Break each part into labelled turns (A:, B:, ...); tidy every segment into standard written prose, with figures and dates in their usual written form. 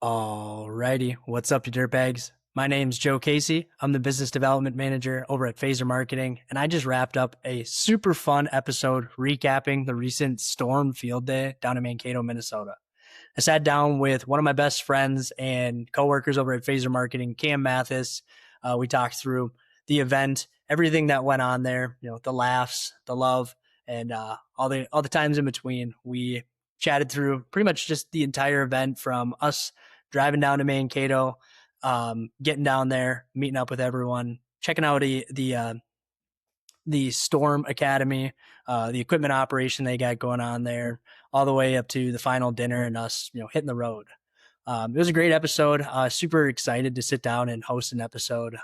A: Alrighty, what's up, you dirtbags? My name's Joe Casey. I'm the business development manager over at Phaser Marketing, and I just wrapped up a super fun episode recapping the recent storm field day down in Mankato, Minnesota. I sat down with one of my best friends and coworkers over at Phaser Marketing, Cam Mathis. We talked through the event, everything that went on there, the laughs, the love, and all the times in between. We chatted through pretty much just the entire event from us driving down to Mankato, getting down there, meeting up with everyone, checking out the Storm Academy, the equipment operation they got going on there, all the way up to the final dinner and us, hitting the road. It was a great episode. Super excited to sit down and host an episode.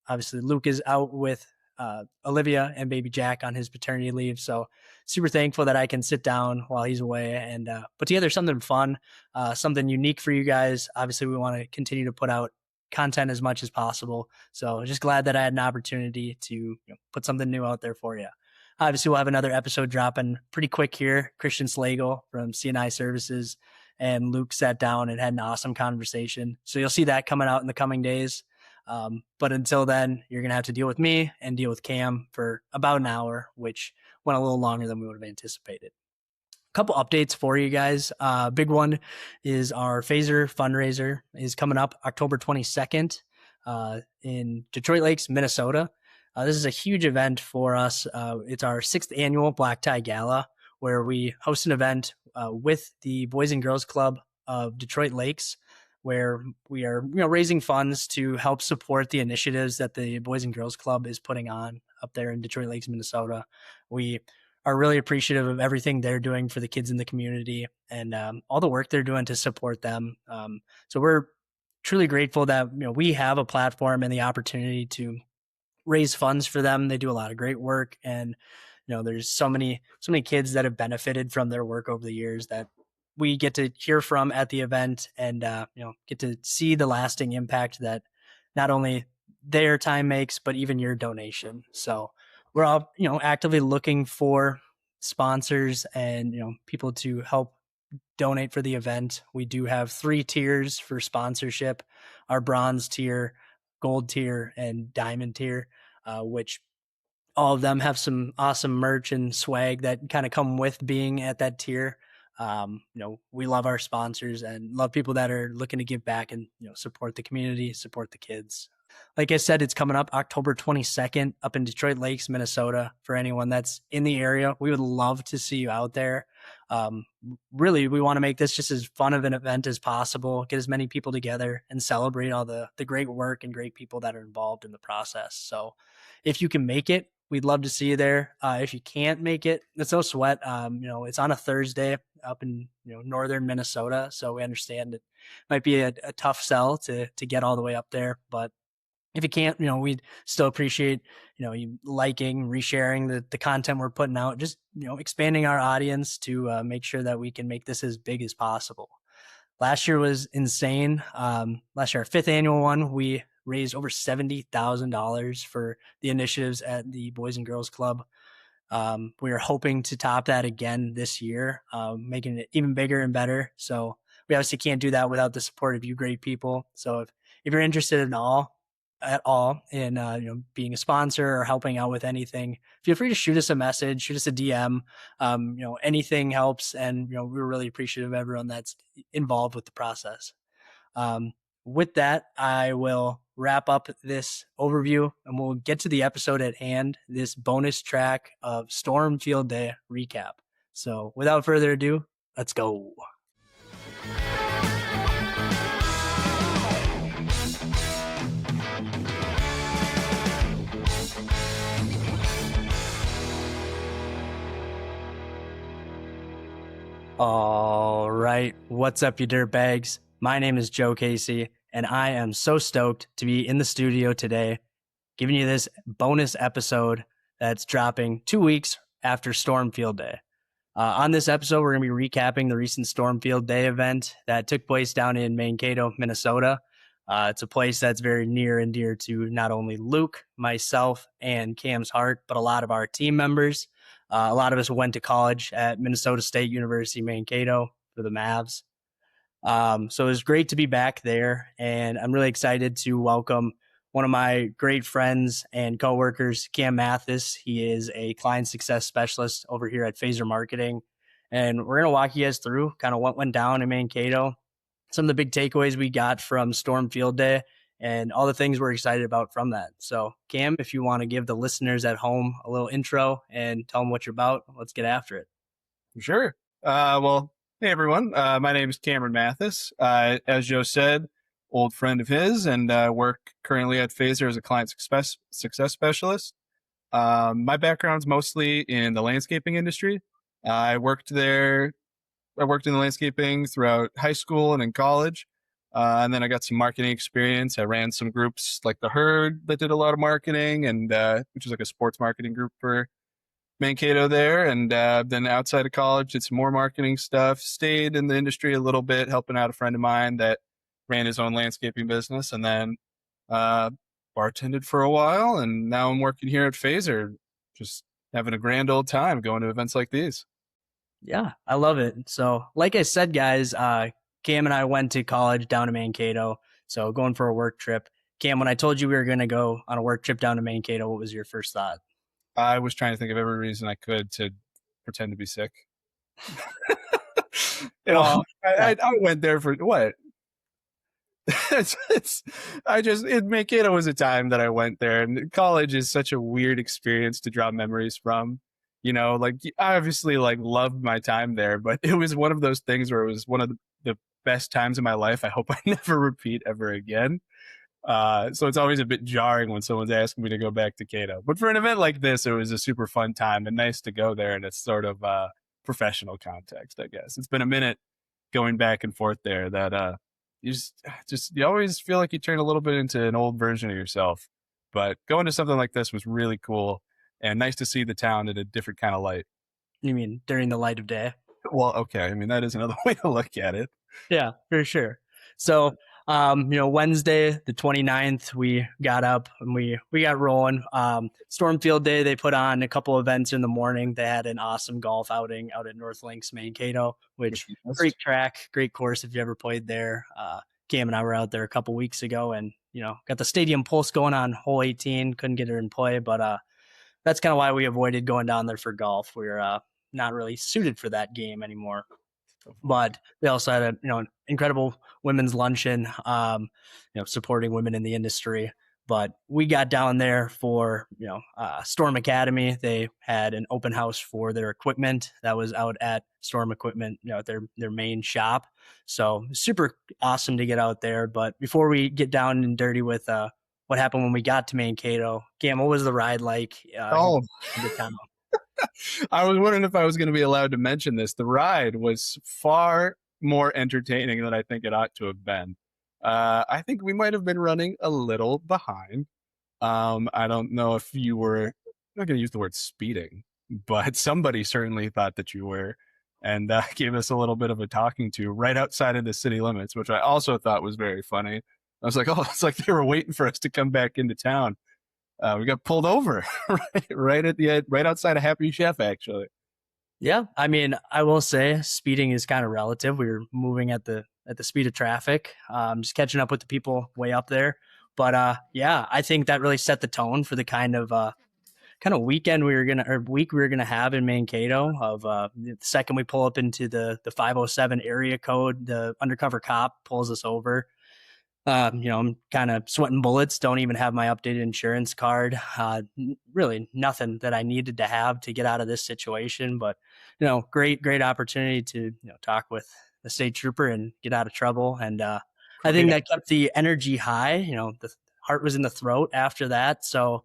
A: Obviously, Luke is out with Olivia and baby Jack on his paternity leave. So super thankful that I can sit down while he's away and put together something fun, something unique for you guys. Obviously, we want to continue to put out content as much as possible. So just glad that I had an opportunity to put something new out there for you. Obviously, we'll have another episode dropping pretty quick here. Christian Slagle from CNI Services and Luke sat down and had an awesome conversation. So you'll see that coming out in the coming days. But until then, you're going to have to deal with me and deal with Cam for about an hour, which went a little longer than we would have anticipated. A couple updates for you guys. Big one is our Phaser fundraiser is coming up October 22nd in Detroit Lakes, Minnesota. This is a huge event for us. It's our 6th annual Black Tie Gala, where we host an event with the Boys and Girls Club of Detroit Lakes, where we are raising funds to help support the initiatives that the Boys and Girls Club is putting on up there in Detroit Lakes, Minnesota. We are really appreciative of everything they're doing for the kids in the community and all the work they're doing to support them. So we're truly grateful that we have a platform and the opportunity to raise funds for them. They do a lot of great work, and there's so many kids that have benefited from their work over the years that we get to hear from at the event and get to see the lasting impact that not only their time makes, but even your donation. So we're all actively looking for sponsors and people to help donate for the event. We do have 3 tiers for sponsorship: our bronze tier, gold tier, and diamond tier, which all of them have some awesome merch and swag that kind of come with being at that tier. We love our sponsors and love people that are looking to give back and support the community, support the kids. Like I said, it's coming up October 22nd up in Detroit Lakes, Minnesota. For anyone that's in the area, we would love to see you out there. Really, we want to make this just as fun of an event as possible, get as many people together and celebrate all the great work and great people that are involved in the process. So if you can make it, we'd love to see you there. If you can't make it, it's no sweat. It's on a Thursday up in northern Minnesota, so we understand it might be a tough sell to get all the way up there. But if you can't, we'd still appreciate you liking, resharing the content we're putting out, just expanding our audience to make sure that we can make this as big as possible. Last year was insane. Last year, our 5th annual one, we raised over $70,000 for the initiatives at the Boys and Girls Club. We are hoping to top that again this year, making it even bigger and better. So we obviously can't do that without the support of you great people. So if you're interested at all in being a sponsor or helping out with anything, feel free to shoot us a message, shoot us a DM. Anything helps, and we're really appreciative of everyone that's involved with the process. With that, I will wrap up this overview and we'll get to the episode at hand, this bonus track of Storm Field Day recap. So without further ado, let's go. All right. What's up, you dirtbags? My name is Joe Casey, and I am so stoked to be in the studio today, giving you this bonus episode that's dropping 2 weeks after Storm Field Day. On this episode, we're going to be recapping the recent Storm Field Day event that took place down in Mankato, Minnesota. It's a place that's very near and dear to not only Luke, myself, and Cam's heart, but a lot of our team members. A lot of us went to college at Minnesota State University, Mankato for the Mavs. So it was great to be back there, and I'm really excited to welcome one of my great friends and coworkers, Cam Mathis. He is a client success specialist over here at Phaser Marketing, and we're gonna walk you guys through kind of what went down in Mankato, some of the big takeaways we got from Storm Field Day, and all the things we're excited about from that. So, Cam, if you want to give the listeners at home a little intro and tell them what you're about, let's get after it.
B: Sure. Well, hey everyone. My name is Cameron Mathis. As Joe said, old friend of his, and work currently at Phaser as a client success specialist. My background's mostly in the landscaping industry. I worked there. I worked in the landscaping throughout high school and in college. And then I got some marketing experience. I ran some groups like the Herd that did a lot of marketing, and which is like a sports marketing group for Mankato there. And then outside of college, did some more marketing stuff, stayed in the industry a little bit, helping out a friend of mine that ran his own landscaping business. And then bartended for a while. And now I'm working here at Phaser, just having a grand old time going to events like these.
A: Yeah, I love it. So, like I said, guys, Cam and I went to college down to Mankato. So, going for a work trip. Cam, when I told you we were going to go on a work trip down to Mankato, what was your first thought?
B: I was trying to think of every reason I could to pretend to be sick.
A: Well, yeah,
B: I went there for what? Mankato was a time that I went there, and college is such a weird experience to draw memories from. Like I obviously like loved my time there, but it was one of those things where it was one of the best times of my life. I hope I never repeat ever again. So it's always a bit jarring when someone's asking me to go back to Cato. But for an event like this, it was a super fun time and nice to go there in a sort of professional context, I guess. It's been a minute going back and forth there that you always feel like you turn a little bit into an old version of yourself. But going to something like this was really cool and nice to see the town in a different kind of light.
A: you mean during the light of day?
B: Well, okay. I mean, that is another way to look at it.
A: Yeah, for sure. So, Wednesday, the 29th, we got up and we got rolling. Storm Field Day, they put on a couple events in the morning. They had an awesome golf outing out at North Links, Mankato, which great track, great course if you ever played there. Cam and I were out there a couple weeks ago and, got the stadium pulse going on hole 18. Couldn't get her in play, but that's kind of why we avoided going down there for golf. We're not really suited for that game anymore. But they also had an incredible women's luncheon, supporting women in the industry. But we got down there for Storm Academy. They had an open house for their equipment that was out at Storm Equipment, at their main shop. So super awesome to get out there. But before we get down and dirty with what happened when we got to Mankato, Cam, what was the ride like? The town?
B: I was wondering if I was going to be allowed to mention this. The ride was far more entertaining than I think it ought to have been. I think we might have been running a little behind. I don't know if you were, I'm not going to use the word speeding, but somebody certainly thought that you were, and gave us a little bit of a talking to right outside of the city limits, which I also thought was very funny. I was like, oh, it's like they were waiting for us to come back into town. We got pulled over right outside of Happy Chef, actually.
A: Yeah, I mean, I will say speeding is kind of relative. We were moving at the speed of traffic, just catching up with the people way up there. But yeah, I think that really set the tone for the kind of weekend week we were gonna have in Mankato. Of the second we pull up into the 507 area code, the undercover cop pulls us over. I'm kind of sweating bullets. Don't even have my updated insurance card. Really nothing that I needed to have to get out of this situation. But great opportunity to talk with the state trooper and get out of trouble. And I think that kept the energy high. The heart was in the throat after that. So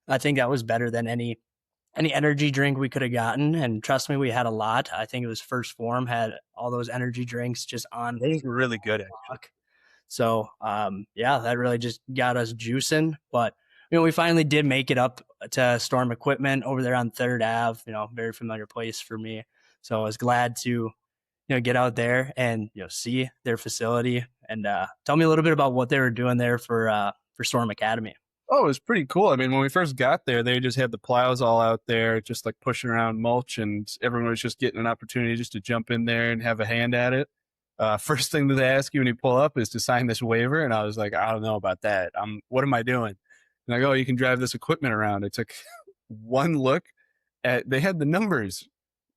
A: I think that was better than any energy drink we could have gotten. And trust me, we had a lot. I think it was First Form had all those energy drinks just on.
B: Those were really good, actually.
A: So, yeah, that really just got us juicing. But, we finally did make it up to Storm Equipment over there on 3rd Ave, very familiar place for me. So I was glad to, get out there and, see their facility and tell me a little bit about what they were doing there for Storm Academy.
B: Oh, it was pretty cool. I mean, when we first got there, they just had the plows all out there, just like pushing around mulch, and everyone was just getting an opportunity just to jump in there and have a hand at it. First thing that they ask you when you pull up is to sign this waiver. And I was like, I don't know about that. What am I doing? And I go, oh, you can drive this equipment around. I took one look at, they had the numbers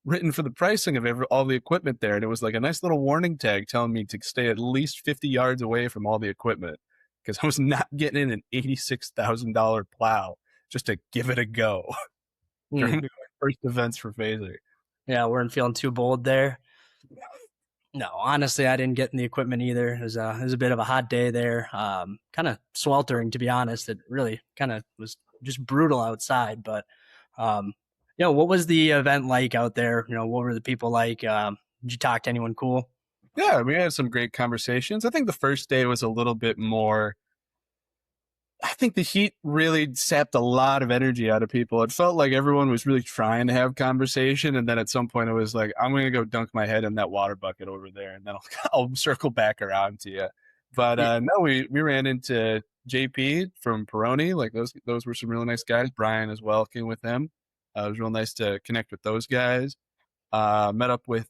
B: written for the pricing of all the equipment there. And it was like a nice little warning tag telling me to stay at least 50 yards away from all the equipment because I was not getting in an $86,000 plow just to give it a go during my first events for Phaser.
A: Yeah, weren't feeling too bold there. No, honestly, I didn't get in the equipment either. It was a bit of a hot day there. Kind of sweltering, to be honest. It really kind of was just brutal outside. But, what was the event like out there? What were the people like? Did you talk to anyone cool?
B: Yeah, we had some great conversations. I think the first day was a little bit more. I think the heat really sapped a lot of energy out of people. It felt like everyone was really trying to have conversation. And then at some point it was like, I'm going to go dunk my head in that water bucket over there and then I'll circle back around to you. But no, we ran into JP from Peroni. Like those were some really nice guys. Brian as well came with them. It was real nice to connect with those guys. Met up with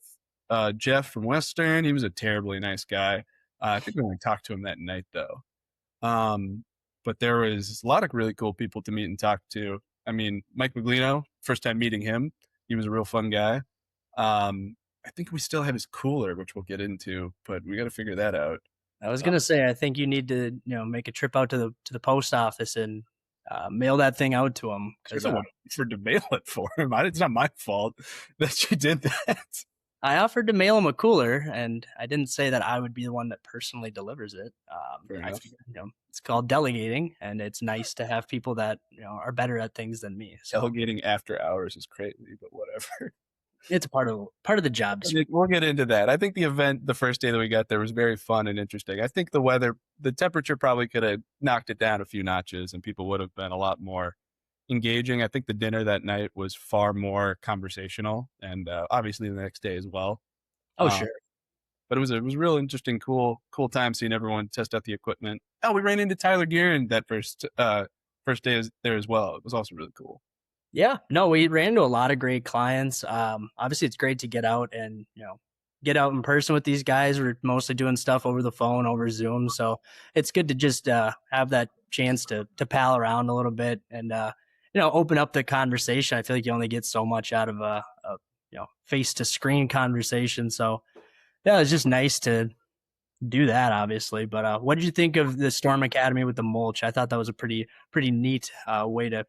B: Jeff from Western. He was a terribly nice guy. I think we only talked to him that night though. But there was a lot of really cool people to meet and talk to. I mean, Mike Maglino, first time meeting him, he was a real fun guy. I think we still have his cooler, which we'll get into, but we got to figure that out.
A: I was gonna say, I think you need to, make a trip out to the post office and mail that thing out to him.
B: Because I offered to mail it for him. It's not my fault that you did that.
A: I offered to mail him a cooler, and I didn't say that I would be the one that personally delivers it. It's called delegating, and it's nice to have people that are better at things than me.
B: So. Delegating after hours is crazy, but whatever.
A: It's part of the job.
B: We'll get into that. I think the event, the first day that we got there, was very fun and interesting. I think the temperature probably could have knocked it down a few notches, and people would have been a lot more engaging. I think the dinner that night was far more conversational, and obviously the next day as well.
A: Oh, sure.
B: But it was a real interesting, cool time seeing everyone test out the equipment. Oh, we ran into Tyler Guerin that first day there as well. It was also really cool.
A: Yeah, no, we ran into a lot of great clients. Obviously, it's great to get out and get out in person with these guys. We're mostly doing stuff over the phone, over Zoom, so it's good to just have that chance to pal around a little bit and open up the conversation. I feel like you only get so much out of a face to screen conversation. So yeah, it's just nice to do that, obviously. But what did you think of the Storm Academy with the mulch? I thought that was a pretty neat way to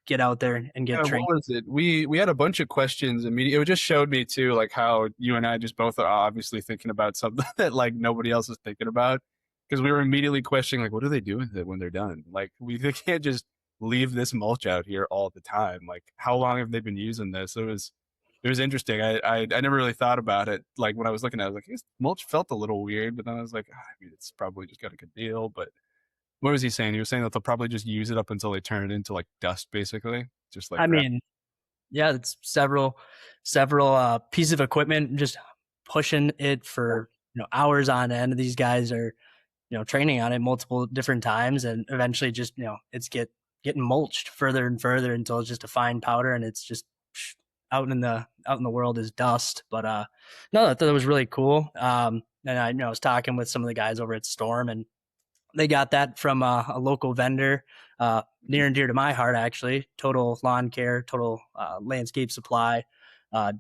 A: get out there and get trained.
B: What was it? We had a bunch of questions immediately. It just showed me too, like how you and I just both are obviously thinking about something that like nobody else is thinking about, because we were immediately questioning like, what do they do with it when they're done? Like they can't just leave this mulch out here all the time. Like how long have they been using this? It was interesting. I never really thought about it. Like when I was looking at it, I was like, this mulch felt a little weird, but then I was like, it's probably just got a good deal. But what was he saying? He was saying that they'll probably just use it up until they turn it into like dust, basically. Just like
A: yeah, it's several pieces of equipment just pushing it for hours on end. These guys are training on it multiple different times, and eventually just it's getting mulched further and further until it's just a fine powder, and it's just out in the world as dust. But no, I thought it was really cool. And I was talking with some of the guys over at Storm, and they got that from a local vendor, near and dear to my heart, actually. Total Lawn Care, Total Landscape Supply.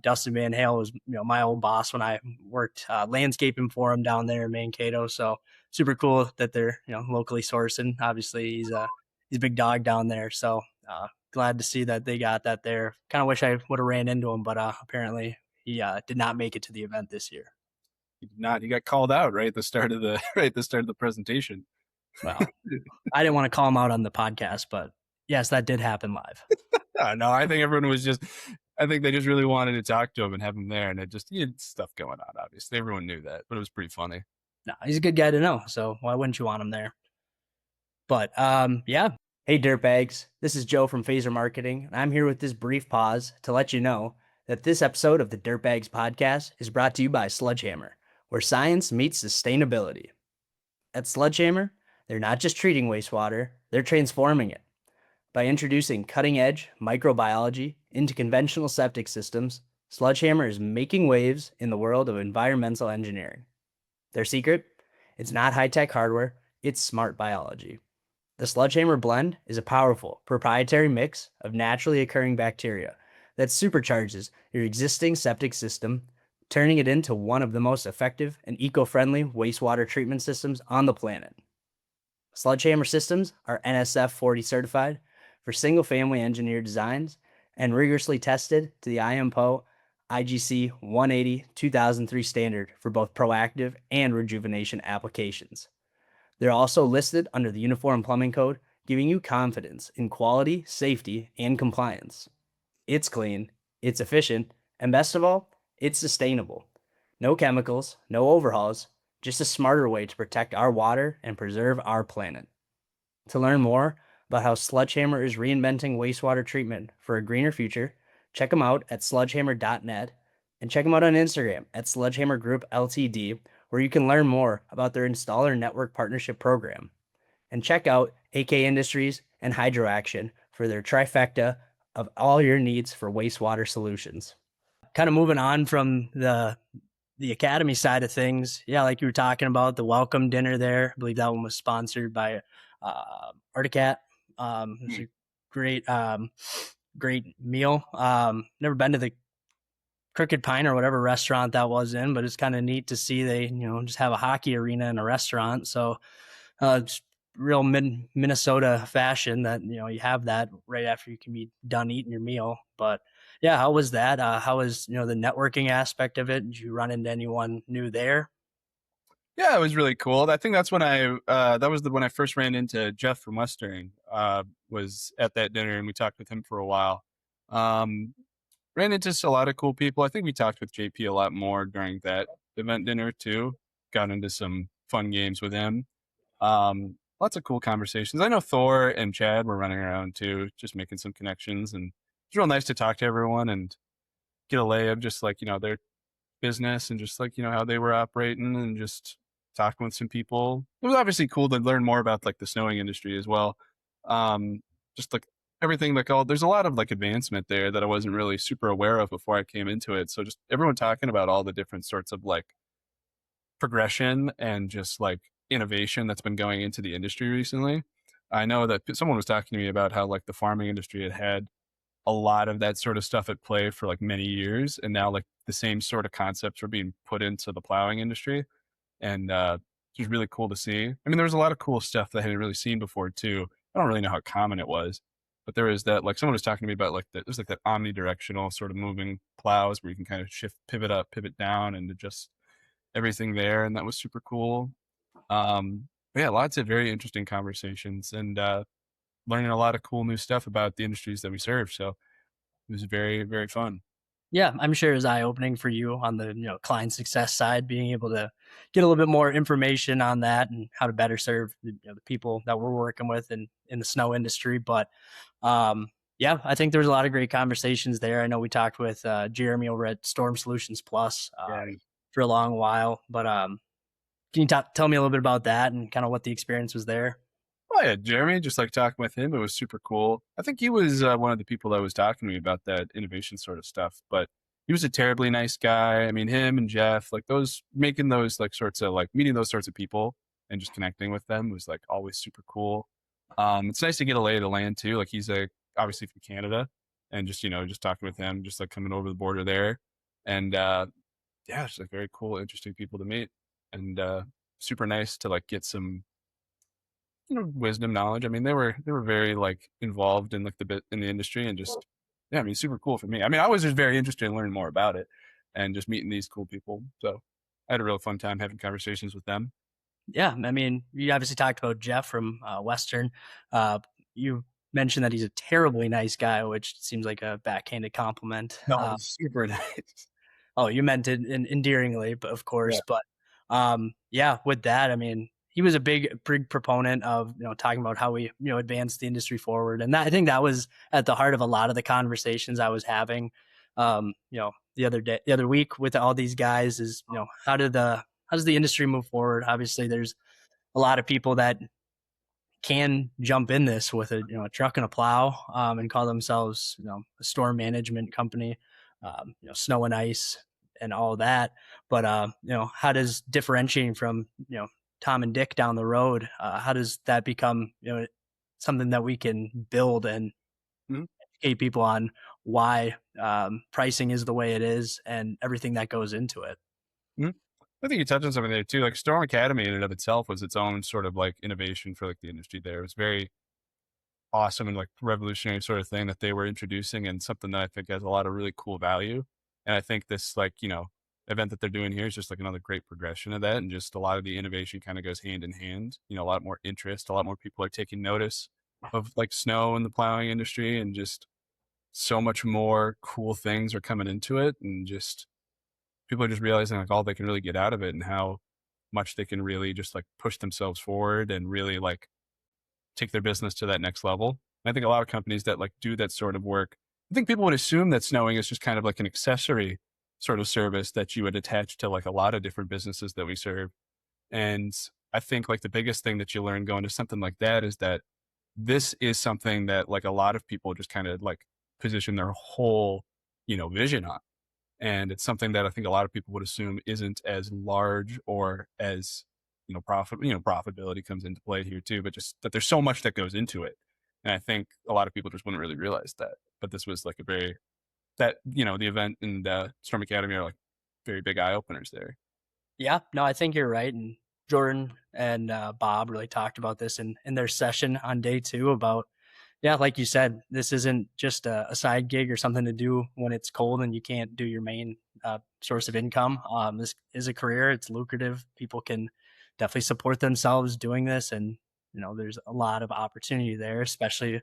A: Dustin Van Hale was my old boss when I worked landscaping for him down there in Mankato. So super cool that they're locally sourcing. Obviously, he's a big dog down there. So glad to see that they got that there. Kind of wish I would have ran into him, but apparently he did not make it to the event this year.
B: He did not. He got called out right at the start of the presentation.
A: Well, I didn't want to call him out on the podcast, but yes, that did happen live.
B: No, I think everyone was I think they just really wanted to talk to him and have him there, and he had stuff going on, obviously. Everyone knew that, but it was pretty funny.
A: No, he's a good guy to know, so why wouldn't you want him there? But, yeah. Hey, dirtbags. This is Joe from Phaser Marketing, and I'm here with this brief pause to let you know that this episode of the Dirtbags podcast is brought to you by Sledgehammer, where science meets sustainability. At Sledgehammer, they're not just treating wastewater, they're transforming it. By introducing cutting-edge microbiology into conventional septic systems, Sledgehammer is making waves in the world of environmental engineering. Their secret? It's not high-tech hardware, it's smart biology. The Sledgehammer blend is a powerful, proprietary mix of naturally occurring bacteria that supercharges your existing septic system, turning it into one of the most effective and eco-friendly wastewater treatment systems on the planet. Sledgehammer systems are NSF 40 certified for single-family engineered designs and rigorously tested to the IMPO IGC 180 2003 standard for both proactive and rejuvenation applications. They're also listed under the Uniform Plumbing Code, giving you confidence in quality, safety, and compliance. It's clean, it's efficient, and best of all, it's sustainable. No chemicals, no overhauls, just a smarter way to protect our water and preserve our planet. To learn more about how Sledgehammer is reinventing wastewater treatment for a greener future, check them out at sledgehammer.net and check them out on Instagram at Sledgehammer Group Ltd, where you can learn more about their installer network partnership program. And check out AK Industries and HydroAction for their trifecta of all your needs for wastewater solutions. Kind of moving on from the academy side of things, yeah, like you were talking about the welcome dinner there. I believe that one was sponsored by Articat. It was a great meal. Never been to the Crooked Pine or whatever restaurant that was in, but it's kind of neat to see they just have a hockey arena in a restaurant. So it's real Minnesota fashion that you have that right after you can be done eating your meal. But yeah, how was that? How was the networking aspect of it? Did you run into anyone new there?
B: Yeah, it was really cool. I think that's when when I first ran into Jeff from Western. Was at that dinner and we talked with him for a while. Um, Ran into a lot of cool people. I think we talked with JP a lot more during that event dinner too. Got into some fun games with him. Lots of cool conversations. I know Thor and Chad were running around too, just making some connections, and it's real nice to talk to everyone and get a lay of just like their business and just like how they were operating and just talking with some people. It was obviously cool to learn more about like the snowing industry as well. Just like everything, like all there's a lot of like advancement there that I wasn't really super aware of before I came into it. So just everyone talking about all the different sorts of like progression and just like innovation that's been going into the industry recently. I know that someone was talking to me about how like the farming industry had a lot of that sort of stuff at play for like many years, and now like the same sort of concepts are being put into the plowing industry, and it's just really cool to see. I mean, there was a lot of cool stuff that I hadn't really seen before too. I don't really know how common it was, but there was that, like someone was talking to me about like there's like that omnidirectional sort of moving plows where you can kind of shift, pivot up, pivot down, and adjust everything there, and that was super cool. But yeah, lots of very interesting conversations and learning a lot of cool new stuff about the industries that we serve. So it was very, very fun.
A: Yeah, I'm sure it was eye opening for you on the client success side, being able to get a little bit more information on that and how to better serve the people that we're working with in the snow industry. But um, yeah, I think there was a lot of great conversations there. I know we talked with Jeremy over at Storm Solutions Plus
B: Yeah.
A: for a long while, but can you tell me a little bit about that and kind of what the experience was there?
B: Oh yeah, Jeremy, just like talking with him, it was super cool. I think he was one of the people that was talking to me about that innovation sort of stuff, but he was a terribly nice guy. I mean, him and Jeff, like those, making those like sorts of like meeting those sorts of people and just connecting with them was like always super cool. It's nice to get a lay of the land too. Like he's obviously from Canada, and just just talking with him, just like coming over the border there, and yeah, it's like very cool, interesting people to meet, and super nice to like get some wisdom, knowledge. I mean, they were very like involved in like the bit in the industry and just yeah, I mean, super cool for me. I mean, I was just very interested in learning more about it and just meeting these cool people. So I had a real fun time having conversations with them.
A: Yeah, I mean, you obviously talked about Jeff from Western. You mentioned that he's a terribly nice guy, which seems like a backhanded compliment.
B: No, it was super nice.
A: Oh, you meant it endearingly, but of
B: Yeah.
A: course. But yeah, with that, I mean, he was a big proponent of talking about how we advance the industry forward, and I think that was at the heart of a lot of the conversations I was having. The other week with all these guys is how does the industry move forward? Obviously, there's a lot of people that can jump in this with a truck and a plow and call themselves a storm management company, snow and ice, and all that. But how does differentiating from Tom and Dick down the road, how does that become something that we can build and
B: Mhm.
A: educate people on why pricing is the way it is and everything that goes into it?
B: Mhm. I think you touched on something there too. Like Storm Academy in and of itself was its own sort of like innovation for like the industry there. It was very awesome and like revolutionary sort of thing that they were introducing and something that I think has a lot of really cool value. And I think this like, event that they're doing here is just like another great progression of that. And just a lot of the innovation kind of goes hand in hand, a lot more interest, a lot more people are taking notice of like snow in the plowing industry and just so much more cool things are coming into it. And just people are just realizing like all they can really get out of it and how much they can really just like push themselves forward and really like take their business to that next level. I think a lot of companies that like do that sort of work, I think people would assume that snowing is just kind of like an accessory sort of service that you would attach to like a lot of different businesses that we serve. And I think like the biggest thing that you learn going to something like that is that this is something that like a lot of people just kind of like position their whole, vision on. And it's something that I think a lot of people would assume isn't as large or as profitability comes into play here too, but just that there's so much that goes into it. And I think a lot of people just wouldn't really realize that. But this was like a very that the event and Storm Academy are like very big eye openers there.
A: Yeah, no, I think you're right. And Jordan and Bob really talked about this in their session on day two about, yeah, like you said, this isn't just a side gig or something to do when it's cold and you can't do your main source of income. This is a career, it's lucrative. People can definitely support themselves doing this. And, there's a lot of opportunity there, especially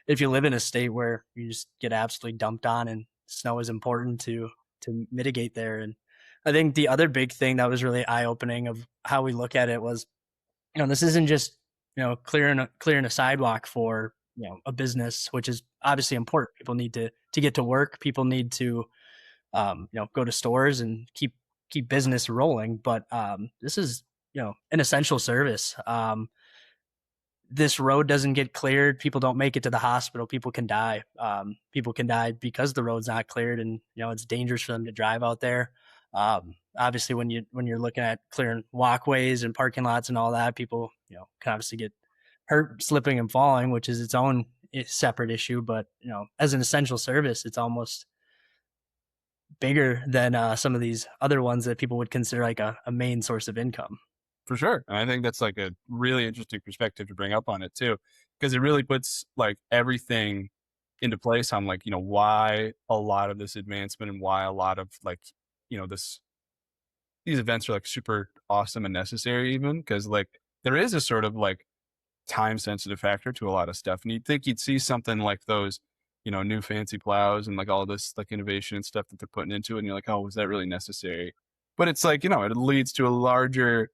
A: if you live in a state where you just get absolutely dumped on and snow is important to mitigate there. And I think the other big thing that was really eye opening of how we look at it was, this isn't just clearing a sidewalk for a business, which is obviously important. People need to get to work. People need to go to stores and keep business rolling. But this is an essential service. This road doesn't get cleared, people don't make it to the hospital. People can die. People can die because the road's not cleared, and it's dangerous for them to drive out there. Obviously, when you're looking at clearing walkways and parking lots and all that, people can obviously get hurt slipping and falling, which is its own separate issue. But as an essential service, it's almost bigger than some of these other ones that people would consider like a main source of income.
B: For sure. And I think that's like a really interesting perspective to bring up on it too, because it really puts like everything into place on like, why a lot of this advancement and why a lot of like, this, these events are like super awesome and necessary even because like there is a sort of like time sensitive factor to a lot of stuff. And you'd think you'd see something like those, new fancy plows and like all this like innovation and stuff that they're putting into it. And you're like, oh, was that really necessary? But it's like, it leads to a larger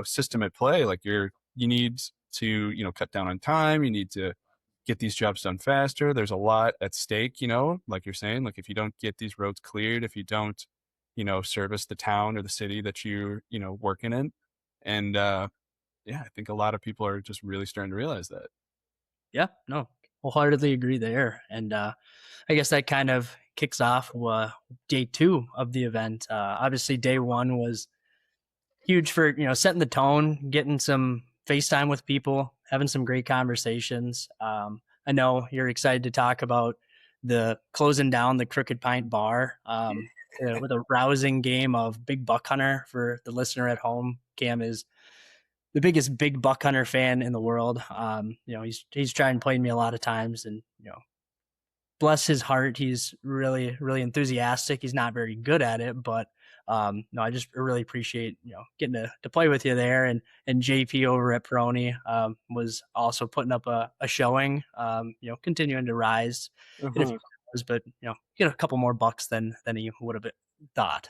B: system at play. Like you need to, cut down on time. You need to get these jobs done faster. There's a lot at stake, like you're saying, like if you don't get these roads cleared, if you don't, service the town or the city that you're, working in. And, yeah, I think a lot of people are just really starting to realize that.
A: Yeah, no, wholeheartedly agree there. And I guess that kind of kicks off day two of the event. Obviously, day one was huge for setting the tone, getting some FaceTime with people, having some great conversations. I know you're excited to talk about the closing down the Crooked Pint Bar with a rousing game of Big Buck Hunter. For the listener at home, Cam is the biggest Big Buck Hunter fan in the world. He's tried and played me a lot of times, and bless his heart, he's really, really enthusiastic. He's not very good at it, but no, I just really appreciate getting to play with you there. And JP over at Peroni was also putting up a showing. Continuing to rise in a few
B: Uh-huh.
A: hours, but get a couple more bucks than he would have thought.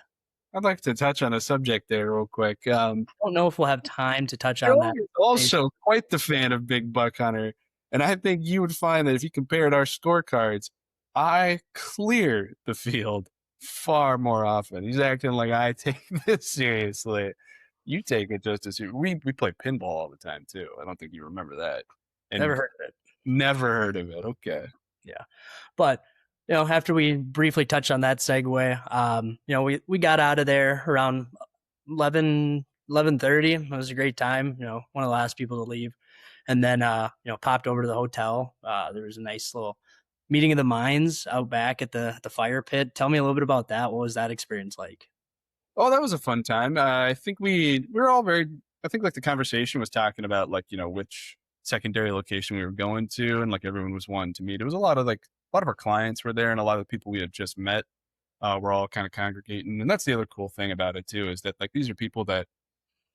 B: I'd like to touch on a subject there real quick.
A: I don't know if we'll have time to touch on
B: Joe
A: that.
B: is also quite the fan of Big Buck Hunter, and I think you would find that if you compared our scorecards, I clear the field far more often. He's acting like I take this seriously. You take it just as we play pinball all the time too. I don't think you remember that.
A: Never
B: And
A: heard of it.
B: never heard of it. Okay.
A: Yeah, but after we briefly touched on that segue, we got out of there around 11:30. It was a great time. One of the last people to leave, and then popped over to the hotel. There was a nice little meeting of the minds out back at the fire pit. Tell me a little bit about that. What was that experience like?
B: Oh, that was a fun time. I think we were all very. I think like the conversation was talking about like which secondary location we were going to, and like everyone was wanting to meet. It was a lot of our clients were there, and a lot of the people we had just met were all kind of congregating. And that's the other cool thing about it too, is that like these are people that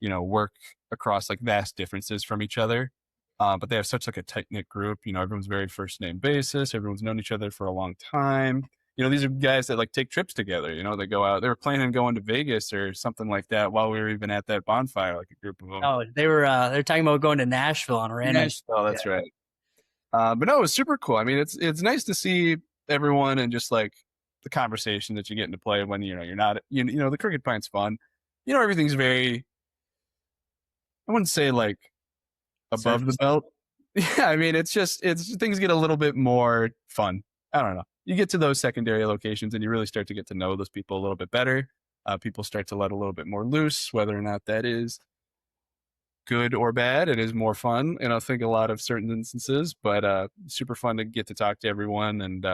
B: work across like vast differences from each other. But they have such like a tight knit group. Everyone's very first name basis. Everyone's known each other for a long time. These are guys that like take trips together. They go out. They were planning on going to Vegas or something like that while we were even at that bonfire, like a group of them.
A: Oh, they were talking about going to Nashville on a random.
B: Oh, that's right. But no, it was super cool. I mean, it's nice to see everyone and just like the conversation that you get into play when you're not the cricket pint's fun. Everything's very, I wouldn't say like above the
A: Surface.
B: belt. Yeah, I mean, it's things get a little bit more fun. I don't know. You get to those secondary locations and you really start to get to know those people a little bit better. People start to let a little bit more loose, whether or not that is good or bad. It is more fun, and I think a lot of certain instances, but super fun to get to talk to everyone and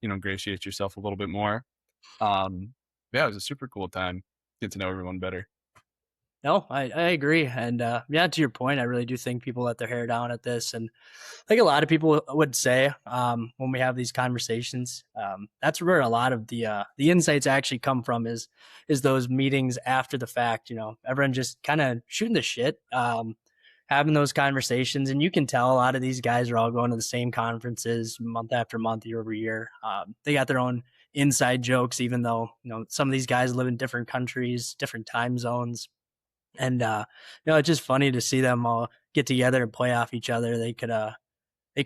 B: ingratiate yourself a little bit more. Yeah, it was a super cool time. Get to know everyone better.
A: No, I agree. And yeah, to your point, I really do think people let their hair down at this. And like a lot of people would say when we have these conversations, that's where a lot of the insights actually come from is those meetings after the fact. Everyone just kind of shooting the shit, having those conversations. And you can tell a lot of these guys are all going to the same conferences month after month, year over year. They got their own inside jokes, even though some of these guys live in different countries, different time zones. And it's just funny to see them all get together and play off each other. They could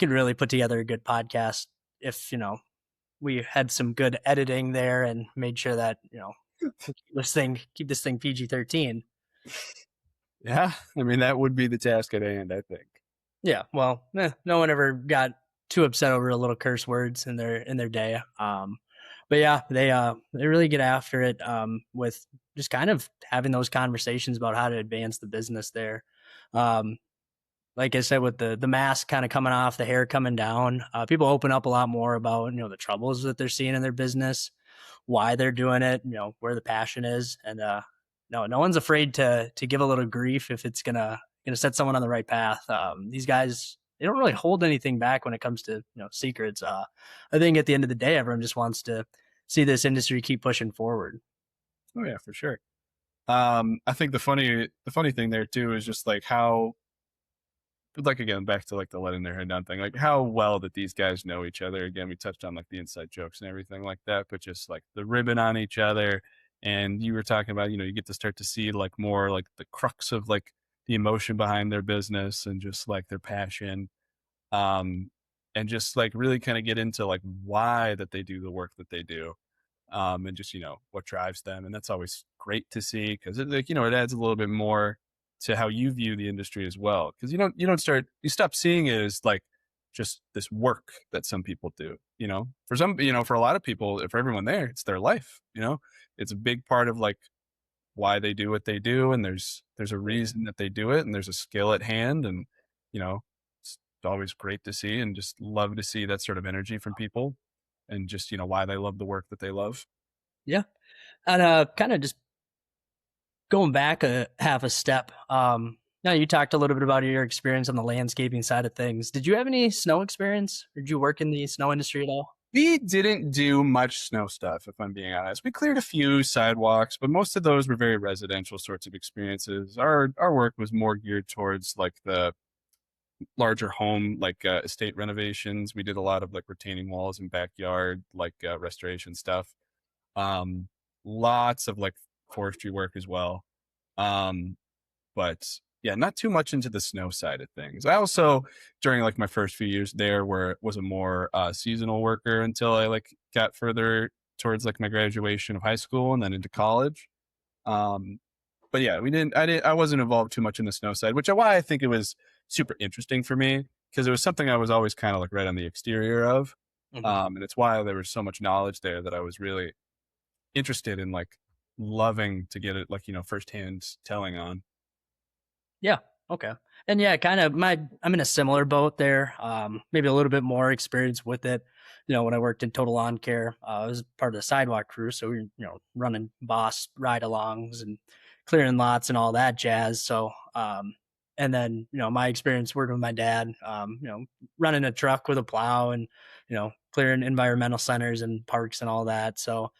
A: really put together a good podcast if we had some good editing there and made sure that keep this thing PG-13.
B: Yeah, I mean that would be the task at hand, I think.
A: Yeah, well, no one ever got too upset over a little curse words in their day. But yeah, they really get after it with just kind of having those conversations about how to advance the business there. Um, like I said, with the mask kind of coming off, the hair coming down, people open up a lot more about the troubles that they're seeing in their business, why they're doing it, where the passion is, and no one's afraid to give a little grief if it's gonna set someone on the right path. These guys, they don't really hold anything back when it comes to secrets. I think at the end of the day, everyone just wants to see this industry keep pushing forward.
B: Oh yeah, for sure. I think the funny thing there too is just like how, like again, back to like the letting their head down thing, like how well that these guys know each other. Again, we touched on like the inside jokes and everything like that, but just like the ribbon on each other. And you were talking about, you get to start to see like more like the crux of like the emotion behind their business and just like their passion. Um, and just like really kind of get into like why that they do the work that they do. And just what drives them, and that's always great to see because it like it adds a little bit more to how you view the industry as well, because you stop seeing it as like just this work that some people do. For some, for a lot of people, for everyone there, it's their life. It's a big part of like why they do what they do, and there's a reason that they do it, and there's a skill at hand, and it's always great to see, and just love to see that sort of energy from people, and just why they love the work that they love.
A: Yeah, and kind of just going back a half a step. Now you talked a little bit about your experience on the landscaping side of things. Did you have any snow experience, or did you work in the snow industry at all?
B: We didn't do much snow stuff, if I'm being honest. We cleared a few sidewalks, but most of those were very residential sorts of experiences. Our work was more geared towards like the larger home, like estate renovations. We did a lot of like retaining walls and backyard, like restoration stuff. Um, Lots of like forestry work as well. Um, but yeah, not too much into the snow side of things. I also, during like my first few years there, was a more seasonal worker until I like got further towards like my graduation of high school and then into college. Um, but yeah, I wasn't involved too much in the snow side, which is why I think it was super interesting for me, because it was something I was always kind of like right on the exterior of.
A: Mhm.
B: And it's why there was so much knowledge there that I was really interested in, like, loving to get it, like, firsthand telling on.
A: Yeah. Okay. And yeah, kind of I'm in a similar boat there. Maybe a little bit more experience with it. When I worked in total lawn care, I was part of the sidewalk crew. So we were, running boss ride alongs and clearing lots and all that jazz. So, and then, my experience working with my dad, running a truck with a plow and, clearing environmental centers and parks and all that. So,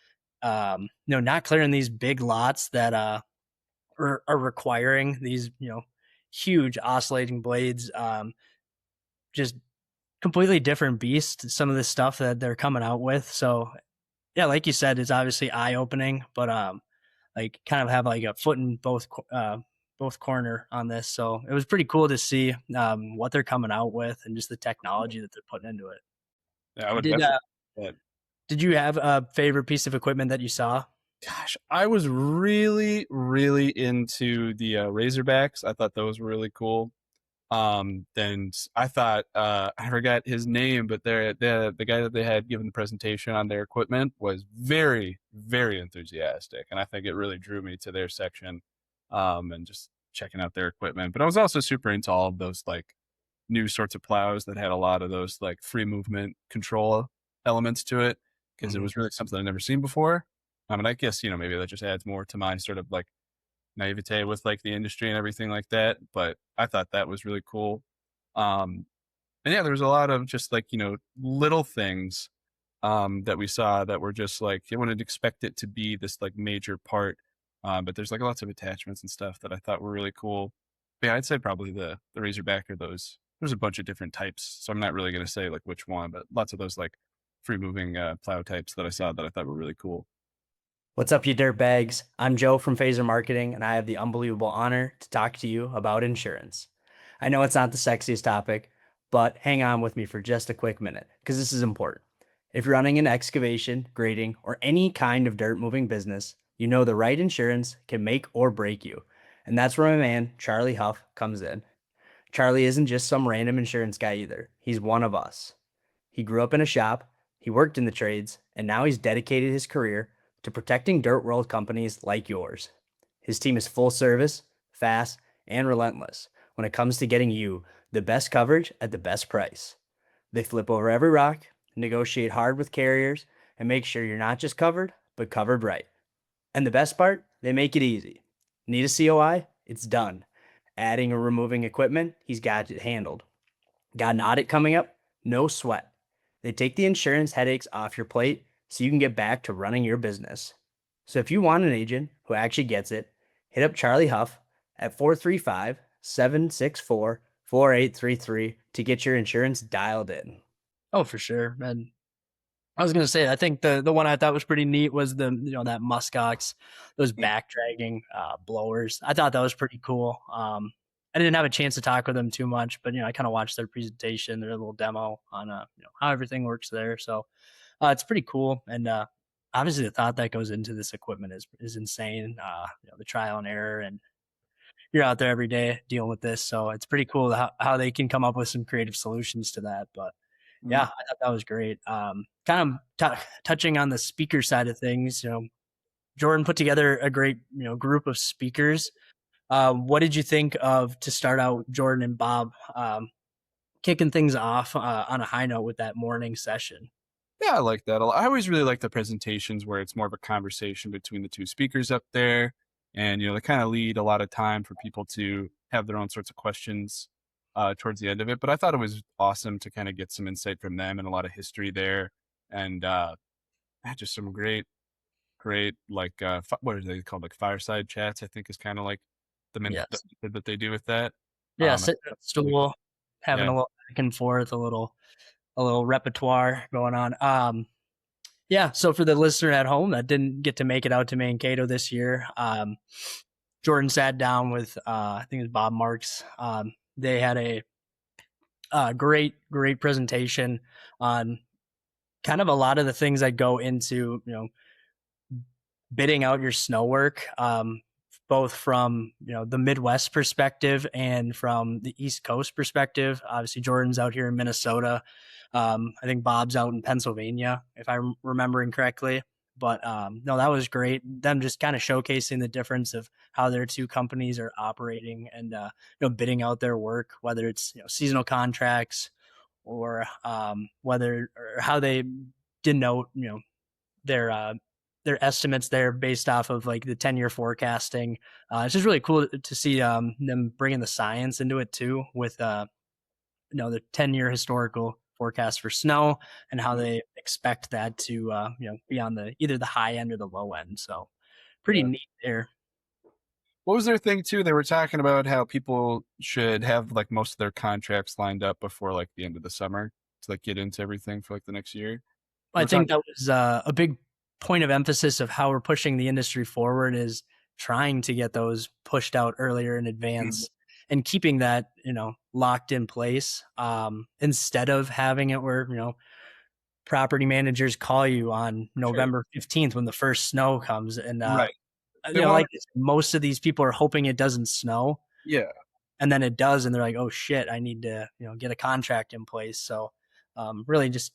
A: not clearing these big lots that, are requiring these, huge oscillating blades. Just completely different beast. Some of the stuff that they're coming out with. So yeah, like you said, it's obviously eye opening, but like kind of have like a foot in both corner on this. So it was pretty cool to see what they're coming out with and just the technology that they're putting into it.
B: Yeah, I would
A: Did
B: definitely. But
A: did you have a favorite piece of equipment that you saw?
B: gosh, I was really, really into the Razorbacks. I thought those were really cool. Then I thought I forgot his name, but the guy that they had given the presentation on their equipment was very, very enthusiastic, and I think it really drew me to their section, and just checking out their equipment. But I was also super into all of those, like, new sorts of plows that had a lot of those, like, free movement control elements to it, because it
A: Mhm.
B: was really something I'd never seen before. I mean, I guess, maybe that just adds more to my sort of, like, naivete with, like, the industry and everything like that. But I thought that was really cool. Um, and yeah, there was a lot of just, like, little things that we saw that were just like you wouldn't expect it to be this, like, major part. But there's, like, lots of attachments and stuff that I thought were really cool. But yeah, I'd say probably the Razorback or those. There's a bunch of different types, so I'm not really gonna say, like, which one, but lots of those, like, free moving plow types that I saw that I thought were really cool.
A: What's up, you dirtbags? I'm Joe from Phaser Marketing, and I have the unbelievable honor to talk to you about insurance. I know it's not the sexiest topic, but hang on with me for just a quick minute, because this is important. If you're running an excavation, grading, or any kind of dirt moving business, you know the right insurance can make or break you. And that's where my man, Charlie Huff, comes in. Charlie isn't just some random insurance guy either. He's one of us. He grew up in a shop, he worked in the trades, and now he's dedicated his career to protecting dirt world companies like yours. His team is full service, fast, and relentless when it comes to getting you the best coverage at the best price. They flip over every rock, negotiate hard with carriers, and make sure you're not just covered, but covered right. And the best part, they make it easy. Need a COI? It's done. Adding or removing equipment, he's got it handled. Got an audit coming up? No sweat. They take the insurance headaches off your plate so you can get back to running your business. So if you want an agent who actually gets it, hit up Charlie Huff at 435-764-4833 to get your insurance dialed in. Oh, for sure. And I was gonna say, I think the one I thought was pretty neat was the that muskox, those
B: Mm.
A: back dragging blowers. I thought that was pretty cool. I didn't have a chance to talk with them too much, but I kind of watched their presentation, their little demo on how everything works there. So it's pretty cool, and obviously the thought that goes into this equipment is insane. The trial and error, and you're out there every day dealing with this, so it's pretty cool how they can come up with some creative solutions to that. But yeah,
B: Mm.
A: I thought that was great. Kind of touching on the speaker side of things, Jordan put together a great, group of speakers. What did you think of to start out Jordan and Bob kicking things off on a high note with that morning session?
B: Yeah, I like that a lot. I always really like the presentations where it's more of a conversation between the two speakers up there, and they kind of lead a lot of time for people to have their own sorts of questions towards the end of it. But I thought it was awesome to kind of get some insight from them and a lot of history there, and just some great, great, like, what are they called, like, fireside chats? I think is kind of like the
A: Yes.
B: method that they do with that.
A: Yeah,
B: I
A: sitting
B: think
A: on a
B: that's really
A: stool, having
B: yeah.
A: a little back and forth, a little repertoire going on. Yeah, so for the listener at home that didn't get to make it out to Mankato this year, Jordan sat down with I think it was Bob Marks. They had a great presentation on kind of a lot of the things that go into bidding out your snow work. both from the Midwest perspective and from the East Coast perspective. Obviously, Jordan's out here in Minnesota. I think Bob's out in Pennsylvania, if I'm remembering correctly. But no, that was great. Them just kind of showcasing the difference of how their two companies are operating and bidding out their work, whether it's seasonal contracts or whether or how they denote their their estimates there based off of like the 10-year forecasting. It's just really cool to see them bringing the science into it too with the 10-year historical forecast for snow and how they expect that to be on the either the high end or the low end. So pretty
B: Yeah.
A: neat there.
B: What was their thing too? They were talking about how people should have like most of their contracts lined up before like the end of the summer to like get into everything for like the next year. They
A: I
B: were
A: think
B: talking.
A: that was a big point of emphasis of how we're pushing the industry forward is trying to get those pushed out earlier in
B: Mhm.
A: advance and keeping that locked in place instead of having it where property managers call you on
B: Sure.
A: November 15th when the first snow comes and
B: Right. They want.
A: like most of these people are hoping it doesn't snow
B: Yeah.
A: and then it does and they're like, oh shit, I need to get a contract in place. So really just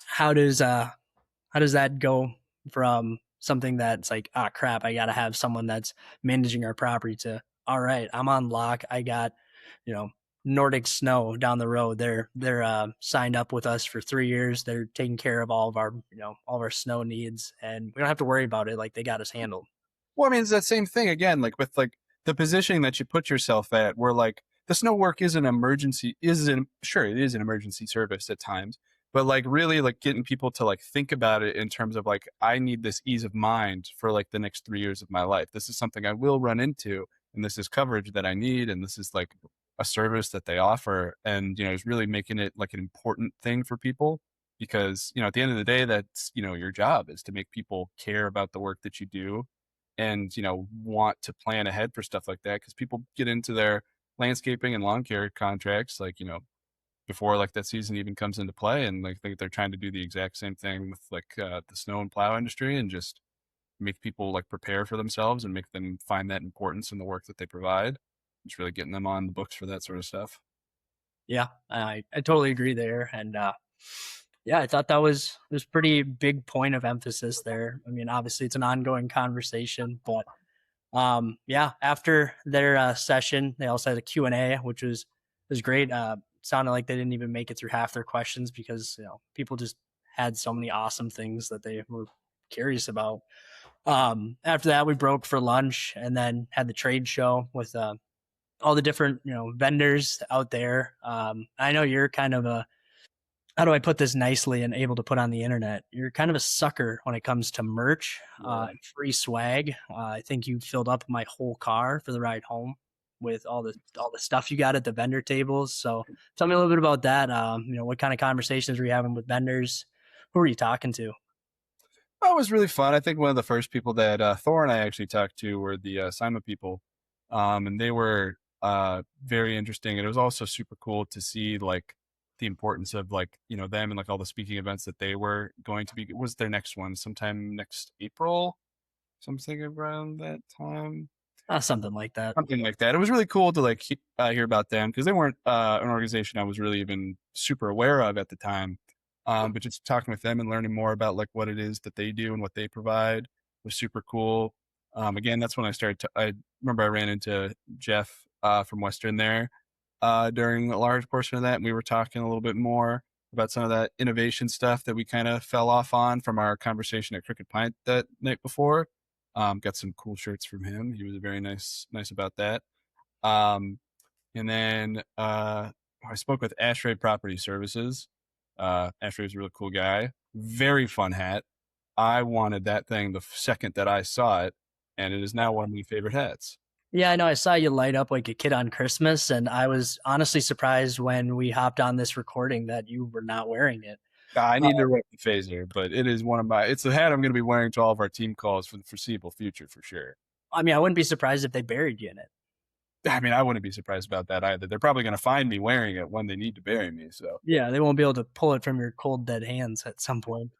A: how does that go from something that's like, ah, crap, I got to have someone that's managing our property to, all right, I'm on lock. I got, you know, Nordic Snow down the road. They're signed up with us for 3 years. They're taking care of all of our, all of our snow needs, and we don't have to worry about it. Like they got us handled.
B: Well, I mean, it's that same thing again, like with like the positioning that you put yourself at, where like the snow work is an emergency, is an sure it is an emergency service at times, but like really like getting people to like think about it in terms of like I need this ease of mind for like the next 3 years of my life. This is something I will run into, and this is coverage that I need, and this is like a service that they offer, and is really making it like an important thing for people because at the end of the day, that's your job is to make people care about the work that you do and want to plan ahead for stuff like that because people get into their landscaping and lawn care contracts like before like that season even comes into play and like they're trying to do the exact same thing with like the snow and plow industry and just make people like prepare for themselves and make them find that importance in the work that they provide. It's really getting them on the books for that sort of stuff.
A: Yeah, I totally agree there, and yeah, I thought that was pretty big point of emphasis there. I mean, obviously, it's an ongoing conversation, but yeah, after their session, they also had a Q&A, which was great. Sounded like they didn't even make it through half their questions because people just had so many awesome things that they were curious about. After that, we broke for lunch and then had the trade show with all the different vendors out there. I know you're kind of a how do I put this nicely and able to put on the internet? You're kind of a sucker when it comes to merch,
B: Yeah.
A: and free swag. I think you filled up my whole car for the ride home with all the stuff you got at the vendor tables. So tell me a little bit about that. What kind of conversations were you having with vendors? Who were you talking to?
B: Oh, it was really fun. I think one of the first people that Thor and I actually talked to were the Sima people, and they were very interesting. And it was also super cool to see like the importance of like them and like all the speaking events that they were going to be. It was their next one sometime next April, something around that time.
A: Something like that.
B: Something like that. It was really cool to like hear about them because they weren't an organization I was really even super aware of at the time. But just talking with them and learning more about like what it is that they do and what they provide was super cool. Again, that's when I started. I remember I ran into Jeff from Western there during a large portion of that, and we were talking a little bit more about some of that innovation stuff that we kind of fell off on from our conversation at Crooked Pint that night before. Got some cool shirts from him. He was very nice about that. Um, and then I spoke with Ashtray Property Services. Ashtray was a really cool guy. Very fun hat. I wanted that thing the second that I saw it, and it is now one of my favorite hats.
A: Yeah, I know. I saw you light up like a kid on Christmas, and I was honestly surprised when we hopped on this recording that you were not wearing it.
B: I
A: Uh,
B: need to rep the phaser, but it is one of my. It's the hat I'm going to be wearing to all of our team calls for the foreseeable future for sure.
A: I mean, I wouldn't be surprised if they buried you in it.
B: I mean, I wouldn't be surprised about that either. They're probably going to find me wearing it when they need to bury me. So
A: Yeah, they won't be able to pull it from your cold dead hands at some point.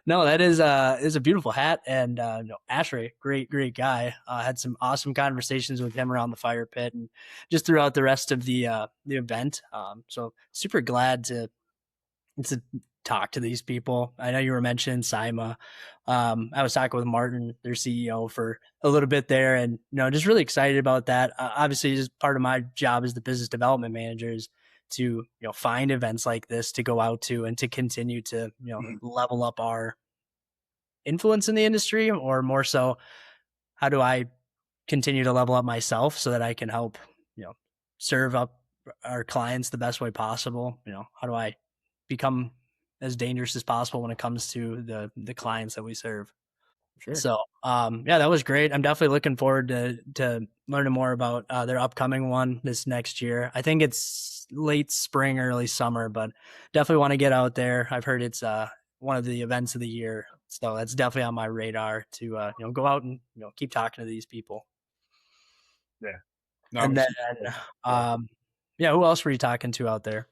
A: No, that is a beautiful hat, and Ashley, great guy. Had some awesome conversations with him around the fire pit, and just throughout the rest of the event. So super glad to talk to these people. I know you were mentioning Sima. I was talking with Martin, their CEO, for a little bit there, and just really excited about that. Obviously, just part of my job as the business development manager is to find events like this to go out to and to continue to
B: Mhm.
A: level up our influence in the industry, or more so, how do I continue to level up myself so that I can help you know serve up our clients the best way possible. How do I become as dangerous as possible when it comes to the clients that we serve.
B: Sure.
A: So yeah, that was great. I'm definitely looking forward to learning more about their upcoming one this next year. I think it's late spring, early summer, but definitely want to get out there. I've heard it's one of the events of the year, so that's definitely on my radar to go out and keep talking to these people.
B: Yeah. No,
A: And
B: I'm
A: then
B: super excited. Yeah.
A: um, yeah, who else were you talking to out there?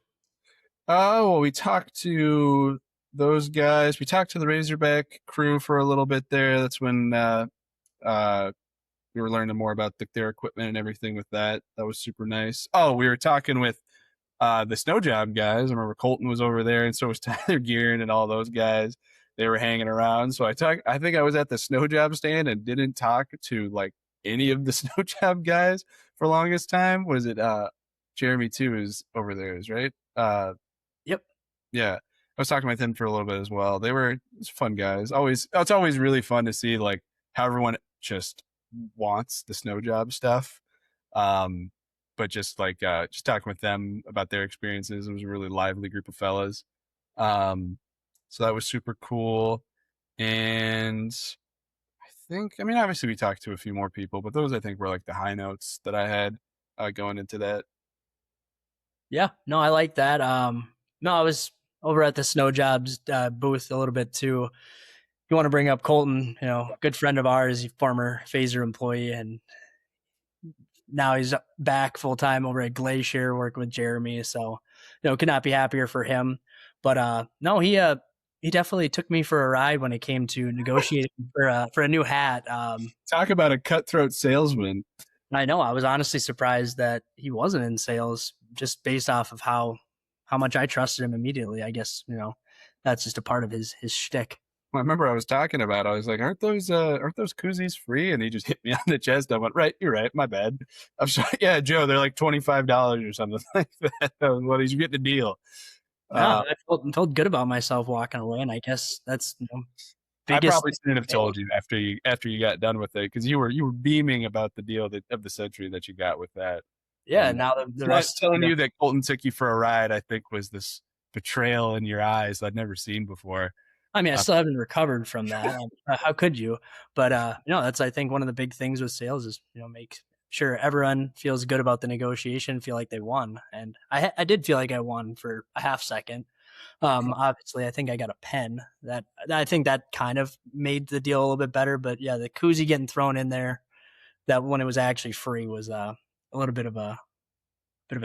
B: Oh, well, we talked to those guys. We talked to the Razorback crew for a little bit there. That's when uh, we were learning more about their equipment and everything with that. That was super nice. Oh, we were talking with the snow job guys. I remember Colton was over there, and so was Tyler Gearin and all those guys. They were hanging around. So I think I was at the snow job stand and didn't talk to like any of the snow job guys for longest time. Was it Jeremy too is over there, is right?
A: Yep.
B: Yeah. I was talking with him for a little bit as well. They were fun guys. It's always really fun to see like how everyone just wants the snow job stuff. Um, but just talking with them about their experiences, it was a really lively group of fellas. Um, so that was super cool. And I mean, obviously we talked to a few more people, but those I think were like the high notes that I had going into that.
A: Yeah, no, I like that. No, I was over at the Snow Jobs booth a little bit too. You want to bring up Colton, good friend of ours, former Phaser employee, and now he's back full time over at Glacier working with Jeremy. So, could not be happier for him. But no, he definitely took me for a ride when it came to negotiating for a new hat.
B: Talk about a cutthroat salesman.
A: I know I was honestly surprised that he wasn't in sales, just based off of how much I trusted him immediately. I guess that's just a part of his shtick.
B: I remember I was talking about. I was like, aren't those koozies free?" And he just hit me on the chest. I went, "Right, you're right. My bad." I'm sorry. Yeah, Joe, they're like $25 or something like that. What he's getting a deal.
A: No,
B: Uh,
A: I felt good about myself walking away, and I guess that's
B: I
A: biggest
B: probably shouldn't have
A: thing.
B: told you after you got done with it because you were beaming about the deal of the century that you got with that.
A: Yeah,
B: And
A: now the
B: that
A: rest.
B: telling you that Colton took you for a ride, I think, was this betrayal in your eyes I'd never seen before.
A: I mean, I
B: Uh,
A: still haven't recovered from that. How could you? But that's I think one of the big things with sales is make sure everyone feels good about the negotiation, feel like they won, and I did feel like I won for a half second. Obviously, I think I got a pen that I think that kind of made the deal a little bit better. But yeah, the koozie getting thrown in there that when it was actually free was a little bit of a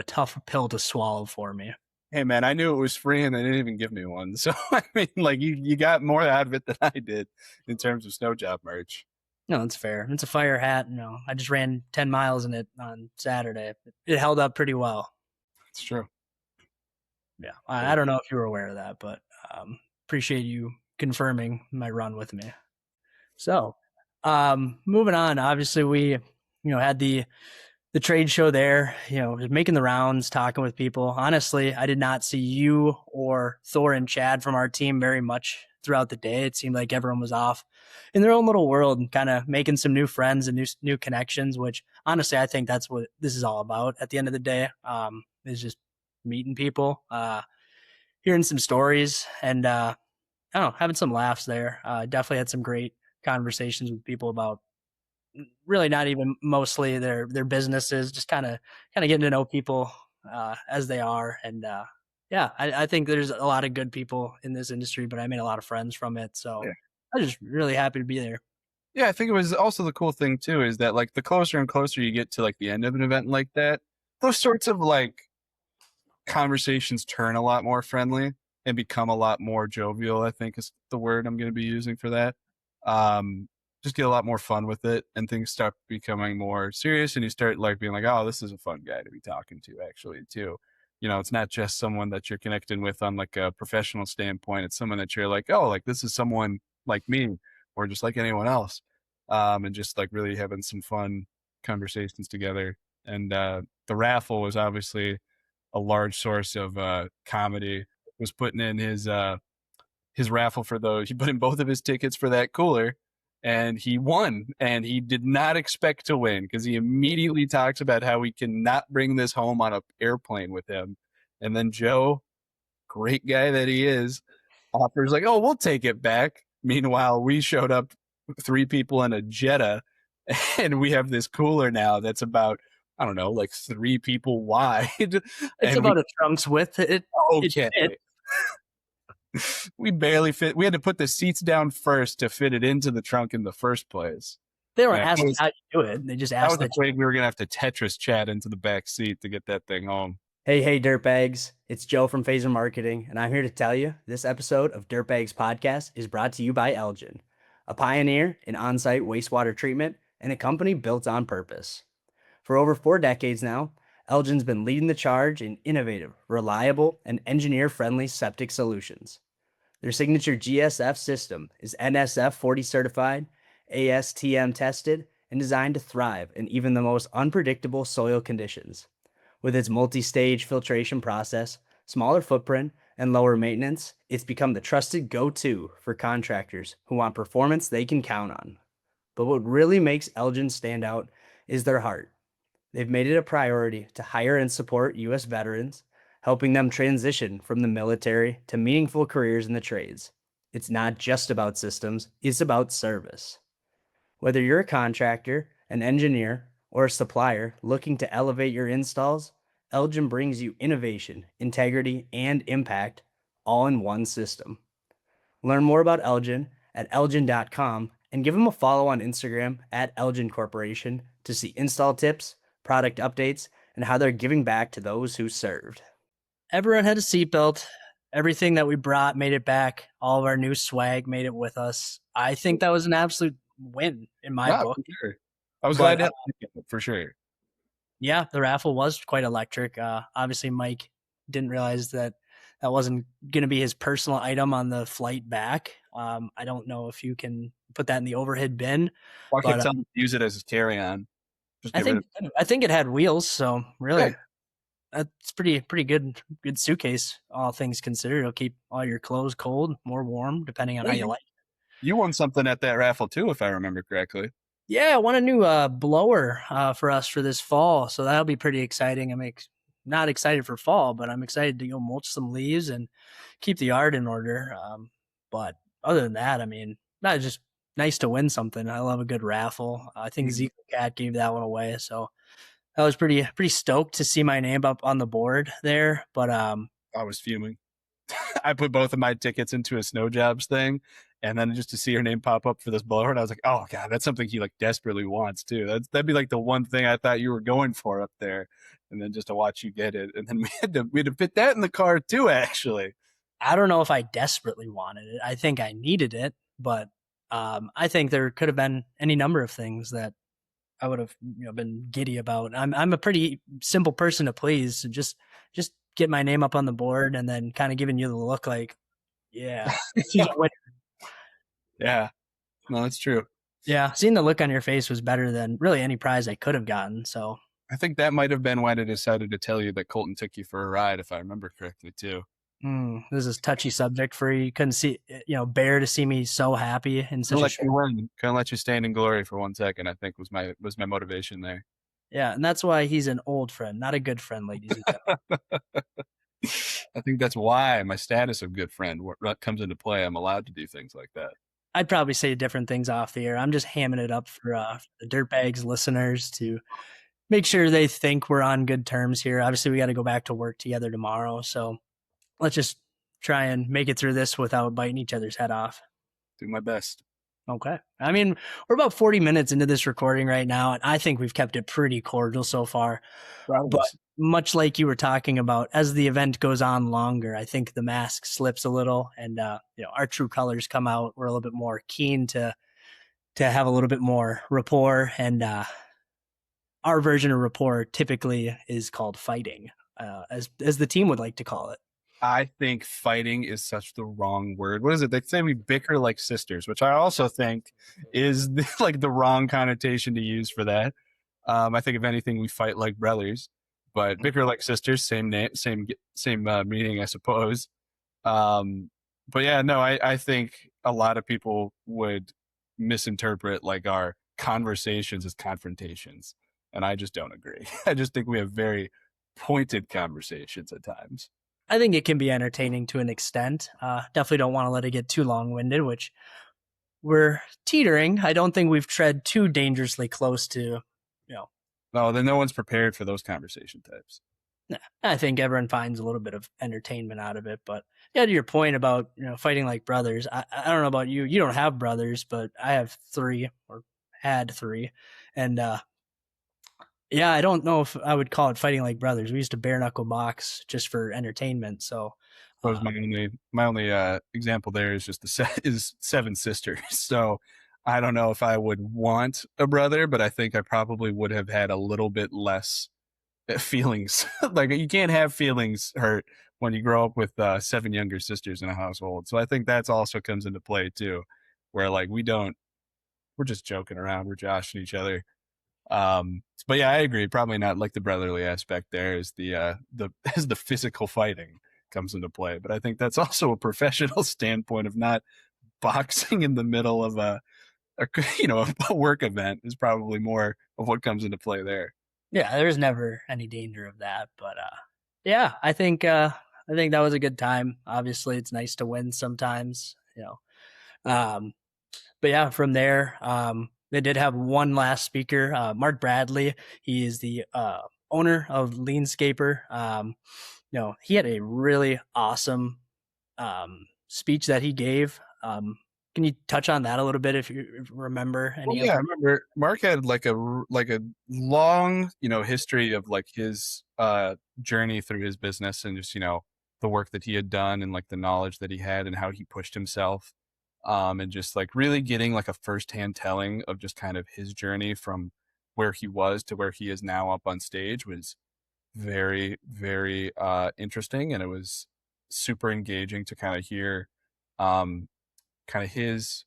A: tough pill to swallow for me.
B: Hey man, I knew it was free and they didn't even give me one. So I mean, like you got more out of it than I did in terms of snow job merch.
A: No, that's fair. It's a fire hat. I just ran 10 miles in it on Saturday. It held up pretty well.
B: It's true.
A: Yeah. I don't know if you were aware of that, but appreciate you confirming my run with me. So, moving on, obviously we, had the trade show there, making the rounds, talking with people. Honestly, I did not see you or Thor and Chad from our team very much throughout the day. It seemed like everyone was off in their own little world and kind of making some new friends and new connections, which honestly, I think that's what this is all about at the end of the day, is just meeting people, hearing some stories, and I don't know, having some laughs there. Definitely had some great conversations with people about really not even mostly their businesses, just kind of getting to know people as they are. And yeah, I think there's a lot of good people in this industry, but I made a lot of friends from it. So
B: Yeah.
A: I was just really happy to be there.
B: Yeah, I think it was also the cool thing too is that like the closer and closer you get to like the end of an event like that, those sorts of like conversations turn a lot more friendly. and become a lot more jovial, I think is the word I'm going to be using for that. Um, just get a lot more fun with it, and things start becoming more serious, and you start like being like, oh, this is a fun guy to be talking to actually too. It's not just someone that you're connecting with on like a professional standpoint. It's someone that you're like, oh, like this is someone like me or just like anyone else. And just like really having some fun conversations together. And the raffle was obviously a large source of comedy. Was putting in his raffle for those. He put in both of his tickets for that cooler, and he won. And he did not expect to win because he immediately talks about how he cannot bring this home on an airplane with him. And then Joe, great guy that he is, offers like, "Oh, we'll take it back." Meanwhile, we showed up 3 people in a Jetta, and we have this cooler now that's about, I don't know, like 3 people wide.
A: It's
B: And we
A: about a trunk's width. It
B: okay.
A: fits.
B: We barely fit. We had to put the seats down first to fit it into the trunk in the first place.
A: They don't
B: And
A: ask you how you do it. They just
B: I
A: ask
B: was
A: that.
B: afraid we were gonna have to Tetris chat into the back seat to get that thing home.
A: Hey, dirtbags. It's Joe from Phaser Marketing, and I'm here to tell you this episode of Dirtbags Podcast is brought to you by Eljen, a pioneer in on-site wastewater treatment and a company built on purpose. For over 4 decades now, Elgin's been leading the charge in innovative, reliable, and engineer-friendly septic solutions. Their signature GSF system is NSF 40 certified, ASTM tested, and designed to thrive in even the most unpredictable soil conditions. With its multi-stage filtration process, smaller footprint, and lower maintenance, it's become the trusted go-to for contractors who want performance they can count on. But what really makes Elgin stand out is their heart. They've made it a priority to hire and support U.S. veterans, helping them transition from the military to meaningful careers in the trades. It's not just about systems, it's about service. Whether you're a contractor, an engineer, or a supplier looking to elevate your installs, Elgin brings you innovation, integrity, and impact all in one system. Learn more about Elgin at elgin.com and give them a follow on Instagram at Elgin Corporation to see install tips, product updates, and how they're giving back to those who served. Everyone had a seatbelt. Everything that we brought made it back. All of our new swag made it with us. I think that was an absolute win in my book.
B: For sure. I was
A: But
B: glad to have it, for sure.
A: yeah, the raffle was quite electric. Obviously, Mike didn't realize that that wasn't going to be his personal item on the flight back. I don't know if you can put that in the overhead bin,
B: Well, I could
A: but
B: tell him to use it as a carry-on. Just
A: I
B: get rid of
A: think it had wheels, so really
B: yeah.
A: that's pretty good suitcase. All things considered, it'll keep all your clothes cold, more warm, depending on how you like.
B: You won something at that raffle too, if I remember correctly.
A: Yeah, I want a new blower for us for this fall, so that'll be pretty exciting. I'm not excited for fall, but I'm excited to go mulch some leaves and keep the yard in order. But other than that, I mean, not just nice to win something. I love a good raffle. I think Zeke Cat gave that one away, so I was pretty stoked to see my name up on the board there. But
B: I was fuming. I put both of my tickets into a snow jobs thing, and then just to see her name pop up for this blower, and I was like, oh god, that's something he like desperately wants too. That'd be like the one thing I thought you were going for up there, and then just to watch you get it, and then we had to fit that in the car too. Actually,
A: I don't know if I desperately wanted it. I think I needed it, but I think there could have been any number of things that I would have been giddy about. I'm a pretty simple person to please. So just get my name up on the board and then kind of giving you the look like, yeah, this is a winner.
B: Yeah, no, that's true.
A: Yeah, seeing the look on your face was better than really any prize I could have gotten. So
B: I think that might have been why they decided to tell you that Colton took you for a ride, if I remember correctly too.
A: This is a touchy subject for you. You couldn't see, bear to see me so happy in such a short.
B: Couldn't let you stand in glory for 1 second. I think was my motivation there.
A: Yeah, and that's why he's an old friend, not a good friend, ladies and gentlemen.
B: I think that's why my status of good friend comes into play. I'm allowed to do things like that.
A: I'd probably say different things off the air. I'm just hamming it up for the Dirtbags listeners to make sure they think we're on good terms here. Obviously, we got to go back to work together tomorrow, so let's just try and make it through this without biting each other's head off.
B: Do my best.
A: Okay. I mean, we're about 40 minutes into this recording right now, and I think we've kept it pretty cordial so far.
B: Probably.
A: But much like you were talking about, as the event goes on longer, I think the mask slips a little, and our true colors come out. We're a little bit more keen to have a little bit more rapport, and our version of rapport typically is called fighting, as the team would like to call it.
B: I think fighting is such the wrong word. What is it? They say we bicker like sisters, which I also think is like the wrong connotation to use for that. I think if anything, we fight like brothers, but bicker like sisters, same name, same meaning, I suppose. Um, but yeah, no, I think a lot of people would misinterpret like our conversations as confrontations, and I just don't agree. I just think we have very pointed conversations at times.
A: I think it can be entertaining to an extent. Definitely don't want to let it get too long winded, which we're teetering. I don't think we've tread too dangerously close to, know,
B: No, then no one's prepared for those conversation types.
A: I think everyone finds a little bit of entertainment out of it. But yeah, to your point about fighting like brothers, I don't know about you. You don't have brothers, but I have three or had three, and yeah, I don't know if I would call it fighting like brothers. We used to bare knuckle box just for entertainment. So
B: Suppose my only example there is just is seven sisters. So I don't know if I would want a brother, but I think I probably would have had a little bit less feelings. Like you can't have feelings hurt when you grow up with seven younger sisters in a household. So I think that's also comes into play too, where like we're just joking around, we're joshing each other. But yeah, I agree. Probably not like the brotherly aspect there is the as the physical fighting comes into play. But I think that's also a professional standpoint of not boxing in the middle of a a work event is probably more of what comes into play there.
A: yeah, there's never any danger of that. But yeah, I think that was a good time. Obviously, it's nice to win sometimes. Um, but yeah, from there, they did have one last speaker, Mark Bradley. He is the owner of Leanscaper. He had a really awesome speech that he gave. Can you touch on that a little bit if you remember
B: Well,
A: any of
B: yeah, I
A: them?
B: remember Mark had like a long, history of like his journey through his business and just, the work that he had done and like the knowledge that he had and how he pushed himself. And just like really getting like a firsthand telling of just kind of his journey from where he was to where he is now up on stage was very, very interesting. And it was super engaging to kind of hear kind of his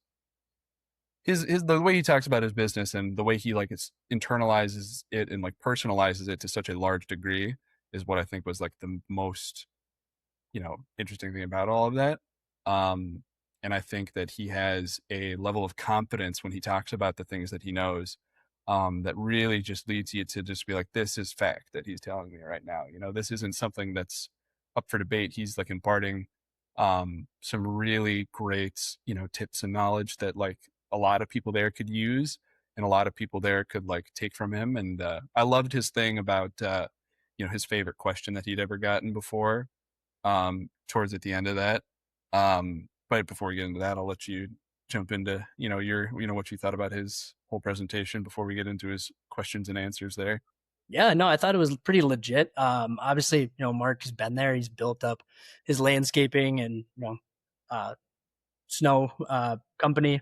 B: the way he talks about his business and the way he like internalizes it and like personalizes it to such a large degree is what I think was like the most interesting thing about all of that. Um, and I think that he has a level of confidence when he talks about the things that he knows, that really just leads you to just be like, this is fact that he's telling me right now. This isn't something that's up for debate. He's like imparting some really great, tips and knowledge that like a lot of people there could use and a lot of people there could like take from him. And I loved his thing about, his favorite question that he'd ever gotten before, towards at the end of that. But before we get into that, I'll let you jump into, what you thought about his whole presentation before we get into his questions and answers there.
A: Yeah, no, I thought it was pretty legit. Obviously, Mark has been there. He's built up his landscaping and uh, snow company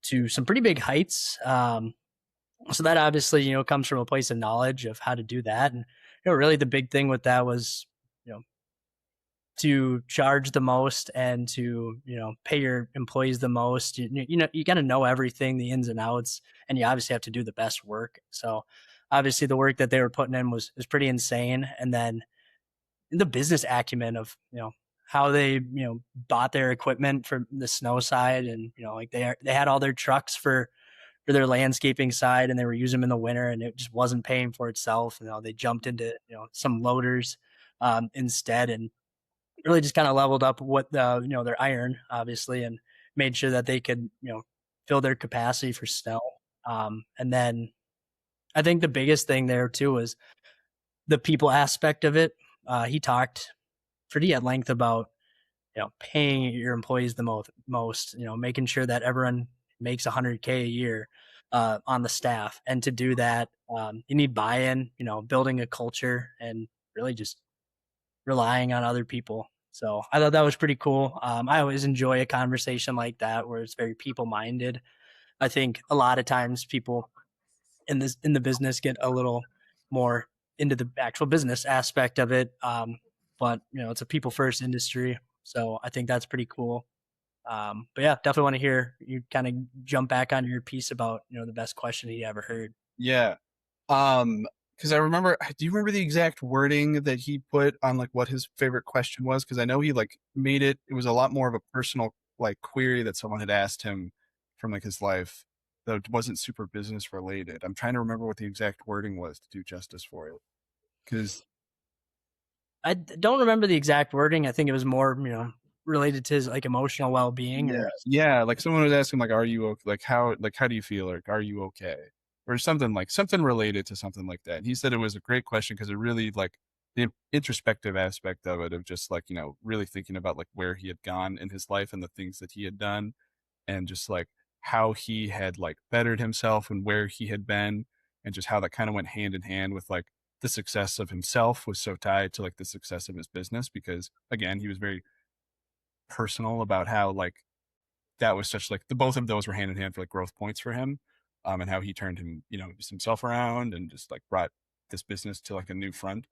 A: to some pretty big heights. So that obviously comes from a place of knowledge of how to do that. And really the big thing with that was you know to charge the most and to pay your employees the most. You got to know everything, the ins and outs, and you obviously have to do the best work. So obviously the work that they were putting in was pretty insane. And then the business acumen of how they bought their equipment for the snow side, and like they had all their trucks for their landscaping side, and they were using them in the winter, and it just wasn't paying for itself. They jumped into some loaders instead, and really just kind of leveled up what their iron, obviously, and made sure that they could fill their capacity for snow. And then I think the biggest thing there too was the people aspect of it. He talked pretty at length about paying your employees the most, making sure that everyone makes 100K a year on the staff. And to do that, you need buy-in, building a culture and really just relying on other people. So I thought that was pretty cool. I always enjoy a conversation like that where it's very people minded. I think a lot of times people in the business get a little more into the actual business aspect of it. But it's a people first industry, so I think that's pretty cool. But yeah, definitely want to hear you kind of jump back on your piece about the best question he ever heard.
B: Yeah. Um, because I remember, do you remember the exact wording that he put on like what his favorite question was? Because I know he like made it. It was a lot more of a personal like query that someone had asked him from like his life that wasn't super business related. I'm trying to remember what the exact wording was to do justice for it. Because
A: Don't remember the exact wording. I think it was more related to his like emotional well being
B: yeah,
A: or
B: yeah, like someone was asking like, "Are you okay? Like how do you feel? Like, are you okay?" Or something related to something like that. And he said it was a great question because it really like the introspective aspect of it, of just like really thinking about like where he had gone in his life and the things that he had done, and just like how he had like bettered himself and where he had been, and just how that kind of went hand in hand with like the success of himself was so tied to like the success of his business, because again he was very personal about how like that was such like the both of those were hand in hand for like growth points for him, and how he turned just himself around and just like brought this business to like a new front.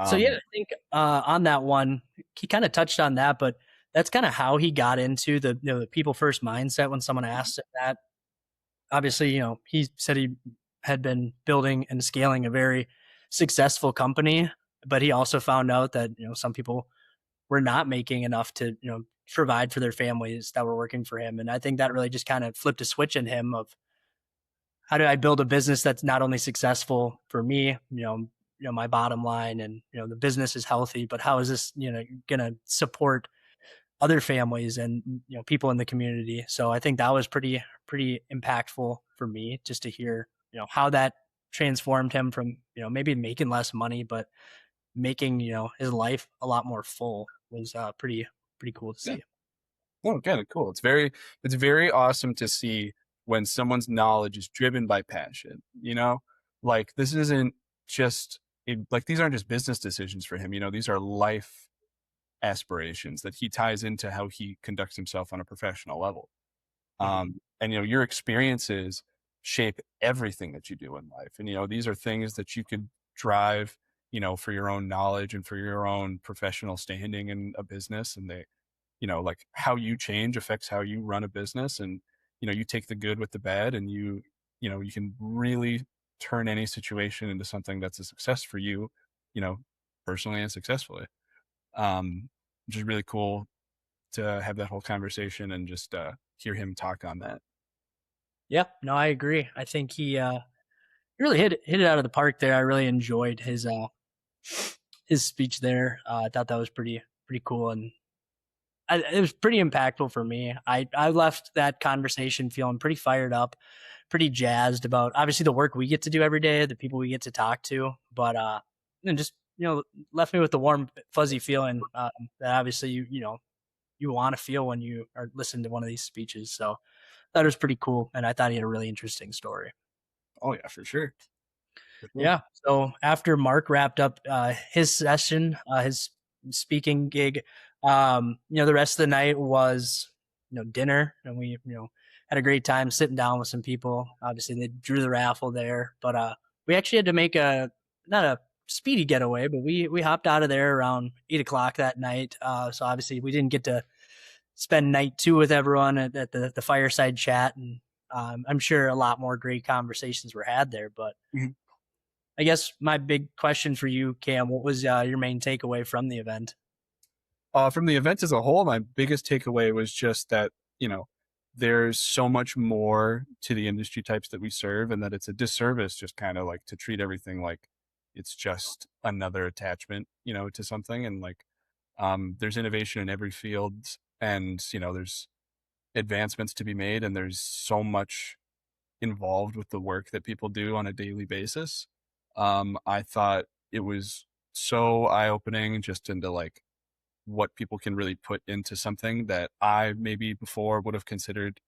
A: So yeah,
B: um
A: I think on that one, he kind of touched on that, but that's kind of how he got into the people first mindset. When someone asked him that, obviously, he said he had been building and scaling a very successful company, but he also found out that some people were not making enough to provide for their families that were working for him, and I think that really just kind of flipped a switch in him of how do I build a business that's not only successful for me, my bottom line, and the business is healthy, but how is this going to support other families and people in the community? So I think that was pretty impactful for me just to hear how that transformed him from maybe making less money, but making his life a lot more full was pretty cool to
B: yeah.
A: see.
B: Oh, kind of cool. It's very awesome to see when someone's knowledge is driven by passion, like this isn't just like these aren't just business decisions for him, these are life aspirations that he ties into how he conducts himself on a professional level.
A: Mhm.
B: And your experiences shape everything that you do in life, and these are things that you could drive for your own knowledge and for your own professional standing in a business, and they like how you change affects how you run a business, and you take the good with the bad, and you can really turn any situation into something that's a success for you, you know personally and successfully. Which is really cool to have that whole conversation and just hear him talk on that.
A: Yeah, no, I agree. I think he really hit it out of the park there. I really enjoyed his speech there. I thought that was pretty cool, and it was pretty impactful for me. I left that conversation feeling pretty fired up, pretty jazzed about obviously the work we get to do every day, the people we get to talk to, but and just left me with the warm fuzzy feeling that obviously you want to feel when you are listening to one of these speeches. So that was pretty cool, and I thought he had a really interesting story.
B: Oh yeah, for sure. For sure.
A: Yeah. So after Mark wrapped up his session, his speaking gig, the rest of the night was dinner, and we had a great time sitting down with some people. Obviously, they drew the raffle there, but we actually had to make a not a speedy getaway, but we hopped out of there around 8 o'clock that night. So obviously, we didn't get to spend night two with everyone at the fireside chat, and I'm sure a lot more great conversations were had there, but
B: Mhm.
A: I guess my big question for you, Cam, what was your main takeaway from the event?
B: From the event as a whole, my biggest takeaway was just that, you know, there's so much more to the industry types that we serve, and that it's a disservice just kind of like to treat everything like it's just another attachment, to something. And like, there's innovation in every field, and, there's advancements to be made, and there's so much involved with the work that people do on a daily basis. I thought it was so eye opening just into like what people can really put into something that I maybe before would have considered,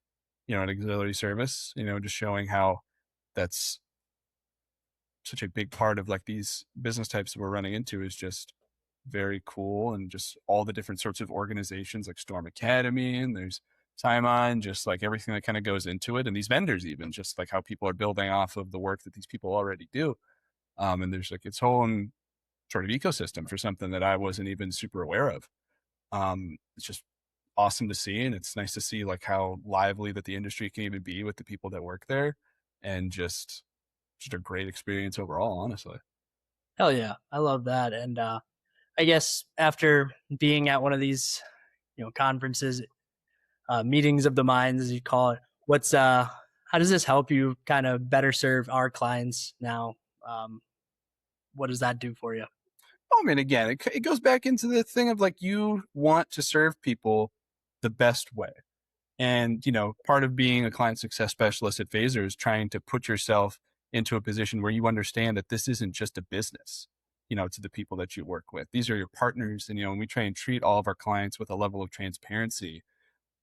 B: an auxiliary service, just showing how that's such a big part of like these business types that we're running into is just very cool, and just all the different sorts of organizations like Storm Academy, and there's Time On, just like everything that kind of goes into it, and these vendors, even just like how people are building off of the work that these people already do. And there's like its own sort of ecosystem for something that I wasn't even super aware of. It's just awesome to see, and it's nice to see like how lively that the industry can even be with the people that work there, and just a great experience overall, honestly.
A: Hell yeah, I love that. And I guess after being at one of these, conferences, meetings of the minds, as you call it, what's how does this help you kind of better serve our clients now? Um, what does that do for you?
B: I mean, again, it goes back into the thing of like you want to serve people the best way. And, part of being a client success specialist at Phaser is trying to put yourself into a position where you understand that this isn't just a business, to the people that you work with. These are your partners. And, we try and treat all of our clients with a level of transparency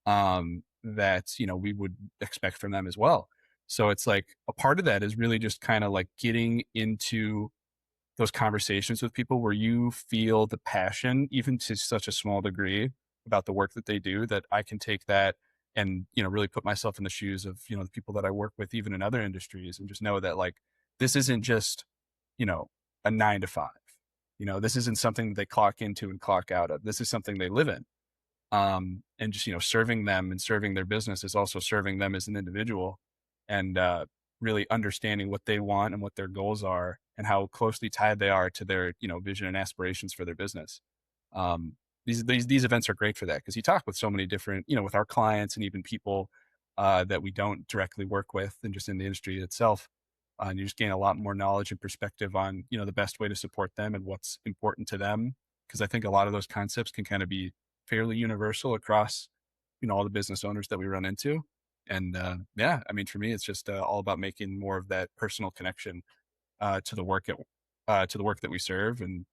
B: that, we would expect from them as well. So it's like a part of that is really just kind of like getting into those conversations with people where you feel the passion, even to such a small degree, about the work that they do, that I can take that and, really put myself in the shoes of, the people that I work with, even in other industries, and just know that like, this isn't just, a 9 to 5, this isn't something that they clock into and clock out of. This is something they live in. And just, serving them and serving their business is also serving them as an individual, and really understanding what they want and what their goals are, and how closely tied they are to their, vision and aspirations for their business. Um, these events are great for that, because you talk with so many different, with our clients and even people that we don't directly work with, and just in the industry itself. And you just gain a lot more knowledge and perspective on, the best way to support them and what's important to them. Because I think a lot of those concepts can kind of be fairly universal across, all the business owners that we run into. And yeah, I mean, for me, it's just all about making more of that personal connection to the work to the work that we serve, and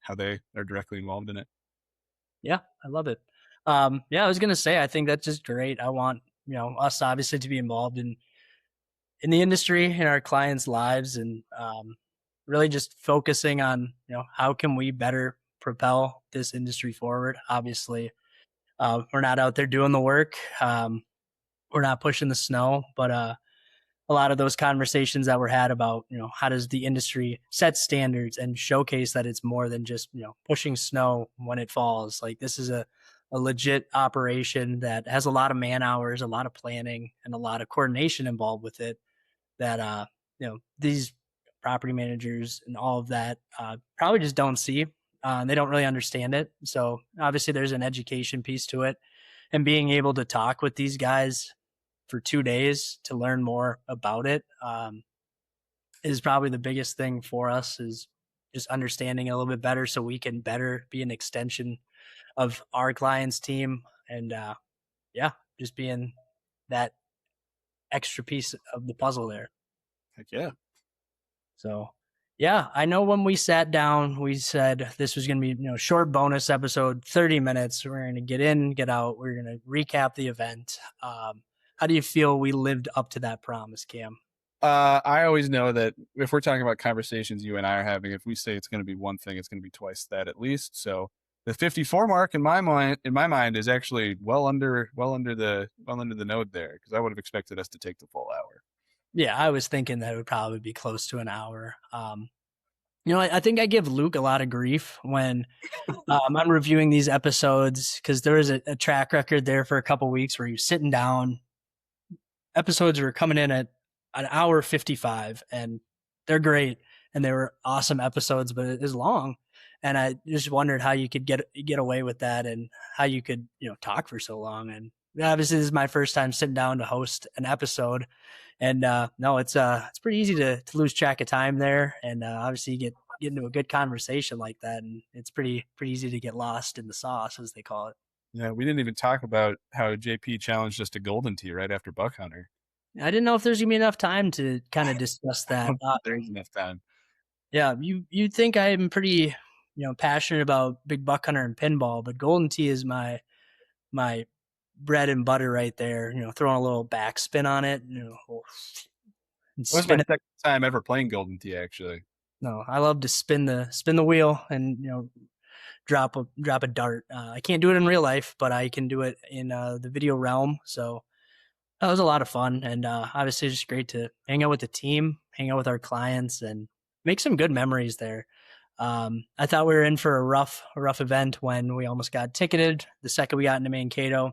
B: how they are directly involved in it.
A: Yeah, I love it. Yeah, I was gonna say I think that's just great. I want us obviously to be involved in the industry, in our clients' lives, and really just focusing on how can we better propel this industry forward. Obviously, we're not out there doing the work. We're not pushing the snow, but a lot of those conversations that were had about how does the industry set standards and showcase that it's more than just pushing snow when it falls. Like, this is a legit operation that has a lot of man hours, a lot of planning, and a lot of coordination involved with it, that these property managers and all of that probably just don't see. They don't really understand it. So obviously there's an education piece to it, and being able to talk with these guys for 2 days to learn more about it is probably the biggest thing for us, is just understanding a little bit better so we can better be an extension of our clients team. And yeah, just being that extra piece of the puzzle there.
B: Heck yeah.
A: So yeah, I know when we sat down, we said this was going to be, short bonus episode, 30 minutes. We're going to get in, get out. We're going to recap the event. How do you feel we lived up to that promise, Cam?
B: I always know that if we're talking about conversations you and I are having, if we say it's going to be one thing, it's going to be twice that at least. So the 54 mark in my mind is actually well under the node there, because I would have expected us to take the full hour.
A: Yeah, I was thinking that it would probably be close to an hour. I think I give Luke a lot of grief when I'm reviewing these episodes, because there was a track record there for a couple weeks where he was sitting down. Episodes were coming in at an hour 55, and they're great, and they were awesome episodes, but it is long. And I just wondered how you could get away with that, and how you could talk for so long. And obviously this is my first time sitting down to host an episode, and no, it's pretty easy to lose track of time there. And obviously you get into a good conversation like that, and it's pretty easy to get lost in the sauce, as they call it.
B: Yeah, we didn't even talk about how JP challenged us to Golden Tee right after Buck Hunter.
A: I didn't know if there's gonna be enough time to kind of discuss that.
B: There's enough time.
A: Yeah, you think I'm pretty, passionate about big buck hunter and pinball, but Golden Tee is my bread and butter right there. Throwing a little backspin on it. and
B: It was my
A: spin it.
B: second time ever playing Golden Tee, actually.
A: No, I love to spin the wheel and drop a dart. I can't do it in real life, but I can do it in the video realm. So that was a lot of fun, and obviously just great to hang out with the team, hang out with our clients, and make some good memories there. I thought we were in for a rough event when we almost got ticketed the second we got into Mankato.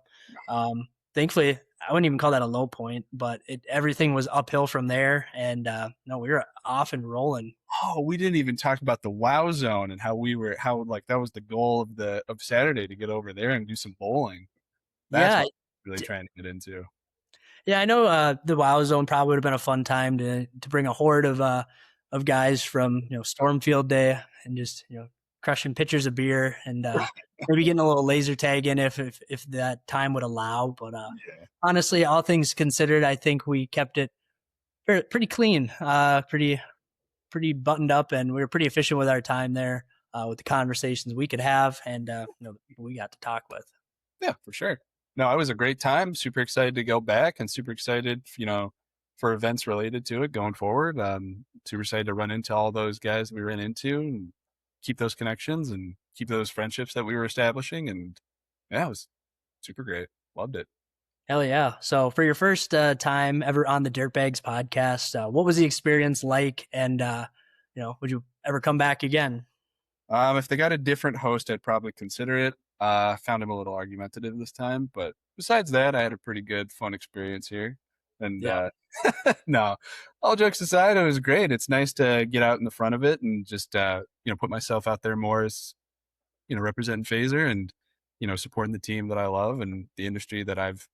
A: Thankfully, I wouldn't even call that a low point, but everything was uphill from there, and no, we were off and rolling.
B: Oh, we didn't even talk about the WoW zone and how like that was the goal of Saturday to get over there and do some bowling. That's
A: Yeah,
B: what I'm really trying to get into.
A: yeah, I know the WoW Zone probably would have been a fun time to bring a horde of guys from Stormfield Day and just crushing pitchers of beer and maybe getting a little laser tag in if that time would allow. But
B: Yeah.
A: honestly, all things considered, I think we kept it pretty clean, pretty buttoned up, and we were pretty efficient with our time there with the conversations we could have and the people we got to talk with.
B: Yeah, for sure. No, it was a great time. Super excited to go back and super excited, for events related to it going forward. Super excited to run into all those guys we ran into and keep those connections and keep those friendships that we were establishing. And yeah, it was super great. Loved it.
A: Hell yeah. So for your first time ever on the Dirtbags podcast, what was the experience like? And, would you ever come back again?
B: If they got a different host, I'd probably consider it. Found him a little argumentative this time, but besides that, I had a pretty good, fun experience here. And
A: Yeah.
B: no, all jokes aside, it was great. It's nice to get out in the front of it and just put myself out there more as representing Phaser and supporting the team that I love and the industry that I've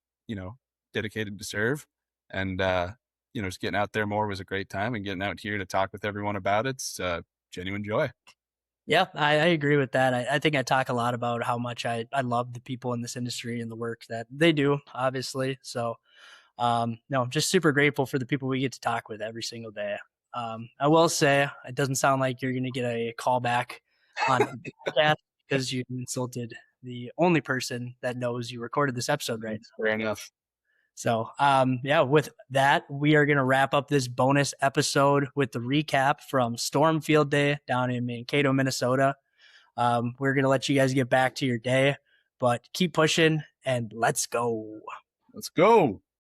B: dedicated to serve. And just getting out there more was a great time, and getting out here to talk with everyone about it's genuine joy.
A: Yeah, I agree with that. I think I talk a lot about how much I love the people in this industry and the work that they do, obviously. So, no, I'm just super grateful for the people we get to talk with every single day. I will say it doesn't sound like you're going to get a call back on the podcast because you insulted the only person that knows you recorded this episode, right?
B: Fair enough.
A: So, yeah, with that, we are going to wrap up this bonus episode with the recap from Stormfield Day down in Mankato, Minnesota. We're going to let you guys get back to your day, but keep pushing and let's go.
B: Let's go.